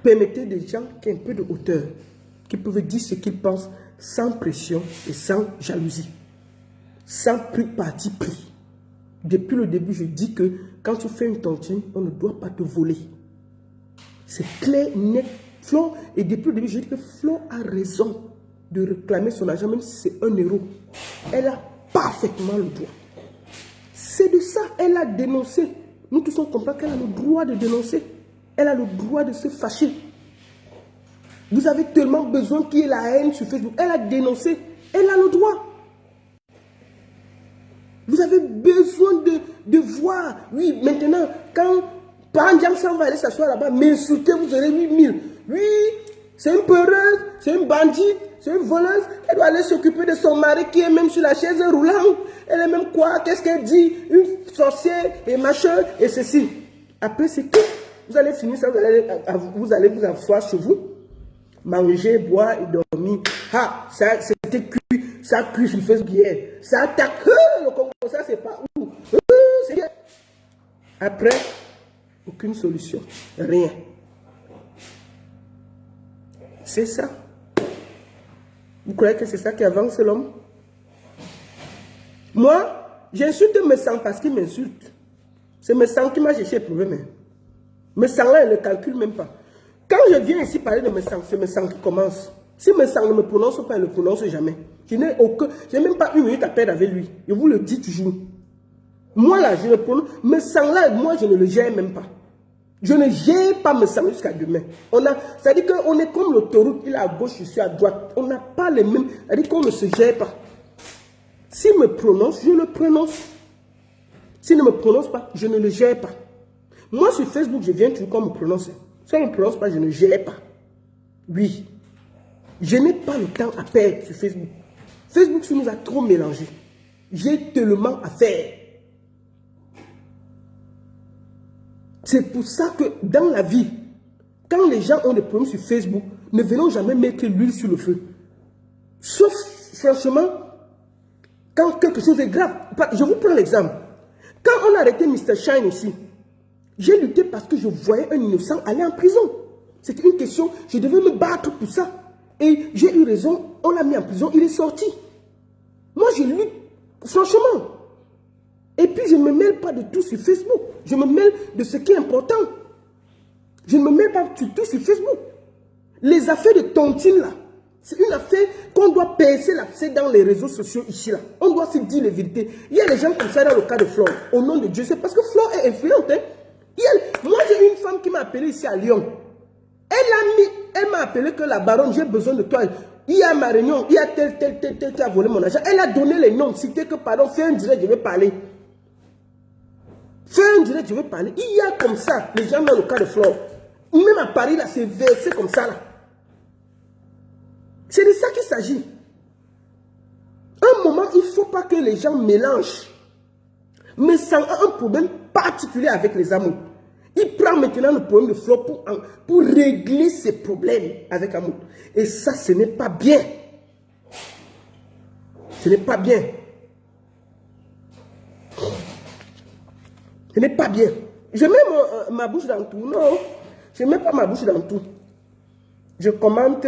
Permettez des gens qui aient un peu de hauteur. Qui peuvent dire ce qu'ils pensent sans pression et sans jalousie. Sans parti pris. Depuis le début, je dis que quand tu fais une tontine, on ne doit pas te voler. C'est clair, net. Flo, et depuis le début, je dis que Flo a raison de réclamer son argent, même si c'est 1 euro. Elle a parfaitement le droit. C'est de ça, elle a dénoncé. Nous tous on comprend qu'elle a le droit de dénoncer. Elle a le droit de se fâcher. Vous avez tellement besoin qu'il y ait la haine sur Facebook. Elle a dénoncé. Elle a le droit. Vous avez besoin de voir. Oui, maintenant, quand Pandiang va aller s'asseoir là-bas, m'insulter, vous aurez 8000. Oui, c'est une peureuse, c'est une bandite, c'est une voleuse. Elle doit aller s'occuper de son mari qui est même sur la chaise roulante. Elle est même quoi? Qu'est-ce qu'elle dit? Une sorcière et machin et ceci. Après, c'est que vous allez finir ça, vous allez vous asseoir chez vous, manger, boire et dormir. Ah, ça c'était cuit, ça cuit sur Facebook hier. Ça attaque, le Congo, ça c'est pas où. C'est bien. Après, aucune solution, rien. C'est ça. Vous croyez que c'est ça qui avance l'homme? Moi, j'insulte mes sangs parce qu'il m'insulte. C'est mes sangs qui m'a cherché le problème. Mes sangs là, ils ne le calculent même pas. Quand je viens ici parler de mes sangs, c'est mes sangs qui commencent. Si mes sangs ne me prononcent pas, ils ne le prononcent jamais. Je n'ai même pas 1 minute à perdre avec lui. Je vous le dis toujours. Moi là, je le prononce. Mes sangs là, moi, je ne le gère même pas. Je ne gère pas mes sangs jusqu'à demain. C'est-à-dire qu'on est comme l'autoroute, il est à gauche, je suis à droite. On n'a pas les mêmes. C'est-à-dire qu'on ne se gère pas. S'il me prononce, je le prononce. S'il ne me prononce pas, je ne le gère pas. Moi, sur Facebook, je viens toujours qu'on me prononce. Si on ne me prononce pas, je ne gère pas. Oui. Je n'ai pas le temps à perdre sur Facebook. Facebook, ça nous a trop mélangé. J'ai tellement à faire. C'est pour ça que dans la vie, quand les gens ont des problèmes sur Facebook, ne venons jamais mettre l'huile sur le feu. Sauf, franchement, quand quelque chose est grave. Je vous prends l'exemple. Quand on a arrêté Mr. Shine ici, j'ai lutté parce que je voyais un innocent aller en prison. C'était une question, je devais me battre pour ça. Et j'ai eu raison, on l'a mis en prison, il est sorti. Moi, je lutte, franchement. Et puis, je ne me mêle pas de tout sur Facebook. Je me mêle de ce qui est important. Je ne me mêle pas de tout sur Facebook. Les affaires de tontine, là, c'est une affaire qu'on doit percer l'abcès dans les réseaux sociaux ici, là. On doit se dire les vérités. Il y a des gens comme ça dans le cas de Flore. Au nom de Dieu, c'est parce que Flore est influente. Hein. Moi, j'ai eu une femme qui m'a appelé ici à Lyon. Elle m'a appelé que la baronne, j'ai besoin de toi. Il y a ma réunion, il y a tel qui a volé mon argent. Elle a donné les noms, cité que, pardon, fais un direct, je vais parler. Fais un direct, je vais parler. Il y a comme ça, les gens dans le cas de Flore. Même à Paris, là, c'est versé comme ça, là. C'est de ça qu'il s'agit. Un moment, il ne faut pas que les gens mélangent. Mais ça a un problème particulier avec les amours. Il prend maintenant le problème de Flo pour régler ses problèmes avec Amour. Et ça, ce n'est pas bien. Ce n'est pas bien. Ce n'est pas bien. Je mets ma bouche dans tout. Non, je ne mets pas ma bouche dans tout. Je commente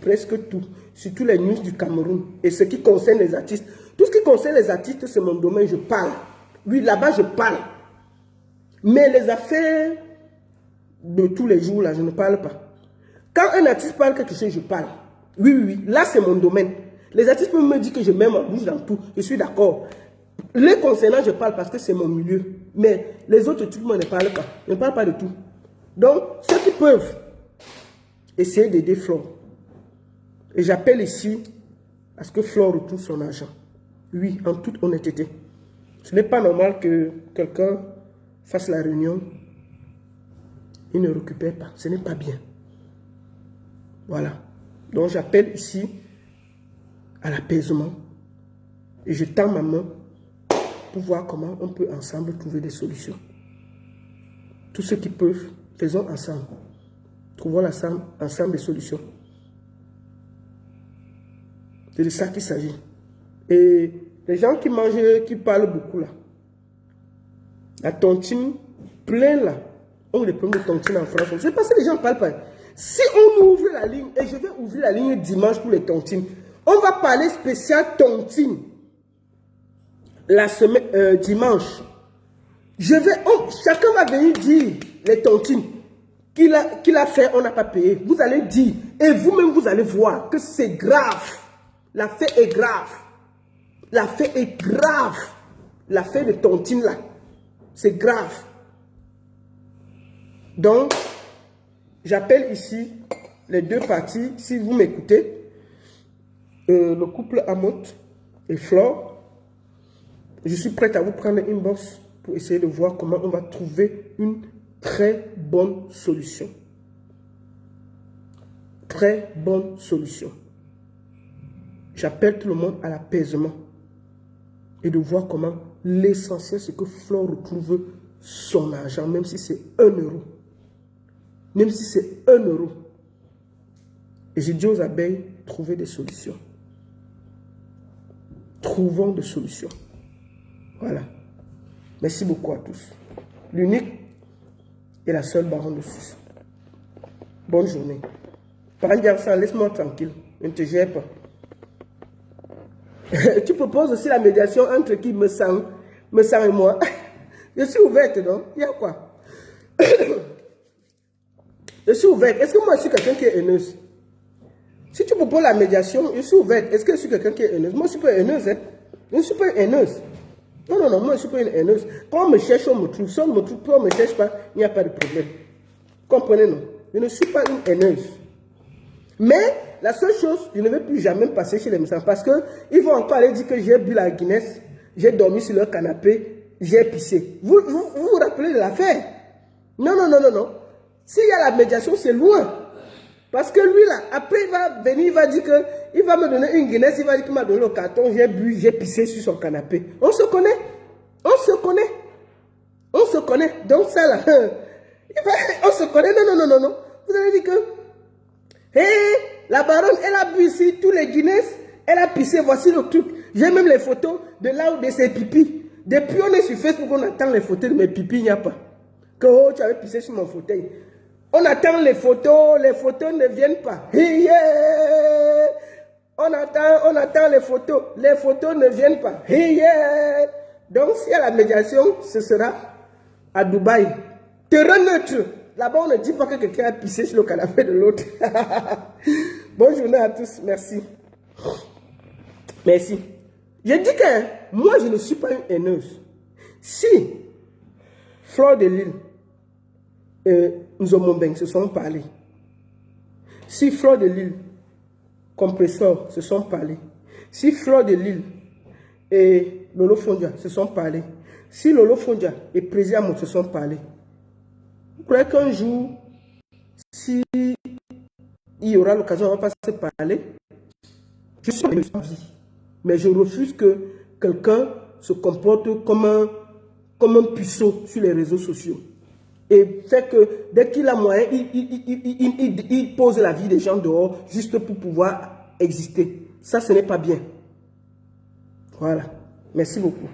presque tout, surtout les news du Cameroun et ce qui concerne les artistes. Tout ce qui concerne les artistes, c'est mon domaine, je parle. Oui, là-bas, je parle. Mais les affaires de tous les jours, là, je ne parle pas. Quand un artiste parle quelque chose, je parle. Oui, oui, oui, là, c'est mon domaine. Les artistes peuvent me dire que je mets ma bouche dans tout. Je suis d'accord. Les concernant, je parle parce que c'est mon milieu. Mais les autres, tout le monde ne parle pas. Je ne parle pas de tout. Donc, ceux qui peuvent essayer d'aider Flore. Et j'appelle ici à ce que Flore retrouve son argent. Oui, en toute honnêteté. Ce n'est pas normal que quelqu'un fasse la réunion. Il ne récupère pas. Ce n'est pas bien. Voilà. Donc j'appelle ici à l'apaisement. Et je tends ma main pour voir comment on peut ensemble trouver des solutions. Tous ceux qui peuvent, faisons ensemble. Trouvons ensemble des solutions. C'est de ça qu'il s'agit. Et les gens qui mangent, qui parlent beaucoup là, la tontine, plein là, on les problèmes de tontine en France. C'est parce que les gens ne parlent pas. Si on ouvre la ligne, et je vais ouvrir la ligne dimanche pour les tontines, on va parler spécial tontine. La semaine, dimanche. Chacun va venir dire les tontines qu'il a fait, on n'a pas payé. Vous allez dire, et vous-même vous allez voir que c'est grave. L'affaire est grave. L'affaire est grave. L'affaire de tontine là, c'est grave. Donc, j'appelle ici les deux parties, si vous m'écoutez, le couple Amotte et Flore. Je suis prête à vous prendre une box pour essayer de voir comment on va trouver une très bonne solution. Très bonne solution. J'appelle tout le monde à l'apaisement et de voir comment l'essentiel, c'est que Flore retrouve son argent, même si c'est 1 euro. Même si c'est 1 euro. Et j'ai dit aux abeilles, trouvez des solutions. Trouvons des solutions. Voilà. Merci beaucoup à tous. L'unique et la seule baronne de Suisse. Bonne journée. Parent Garçon, laisse-moi tranquille. Je ne te gère pas. Tu proposes aussi la médiation entre qui me sent et moi. Je suis ouverte, non? Il y a quoi? Je suis ouverte. Est-ce que moi je suis quelqu'un qui est haineuse? Si tu proposes la médiation, je suis ouverte. Est-ce que je suis quelqu'un qui est haineuse? Moi je ne suis pas haineuse. Hein? Je ne suis pas haineuse. Non, non, non, moi je ne suis pas une haineuse. Quand on me cherche, on me trouve. Si on me trouve, quand on ne me cherche pas, il n'y a pas de problème. Comprenez, non? Je ne suis pas une haineuse. Mais la seule chose, je ne vais plus jamais passer chez les médecins parce qu'ils vont encore aller dire que j'ai bu la Guinness, j'ai dormi sur leur canapé, j'ai pissé. Vous vous rappelez de l'affaire? Non, non, non, non, non. S'il y a la médiation, c'est loin. Parce que lui, là, après, il va venir, il va dire qu'il va me donner une Guinness, il va dire qu'il m'a donné le carton, j'ai bu, j'ai pissé sur son canapé. On se connaît. On se connaît. On se connaît. Donc ça, là, on se connaît. Non, non, non, non, non. Vous allez dire que la baronne, elle a bu ici tous les Guinness, elle a pissé, voici le truc. J'ai même les photos de là où de ses pipis. Depuis on est sur Facebook, on attend les photos de mes pipis, il n'y a pas. Que oh, tu avais pissé sur mon fauteuil. On attend les photos ne viennent pas. On attend les photos ne viennent pas. Donc s'il y a la médiation, ce sera à Dubaï. Terrain neutre. Là-bas, on ne dit pas que quelqu'un a pissé sur le canapé de l'autre. Bonne journée à tous. Merci. Merci. Je dis que moi, je ne suis pas une haineuse. Si Flore de Lille et Nzomombeng se sont parlé, si Flore de Lille, Compressor se sont parlé, si Flore de Lille et Lolo Fondia se sont parlé, si Lolo Fondia et Président se sont parlé, vous croyez qu'un jour, si il y aura l'occasion, on va pas se parler. Je suis une vie, mais je refuse que quelqu'un se comporte comme un puceau sur les réseaux sociaux. Et fait que dès qu'il a moyen, il pose la vie des gens dehors juste pour pouvoir exister. Ça, ce n'est pas bien. Voilà. Merci beaucoup.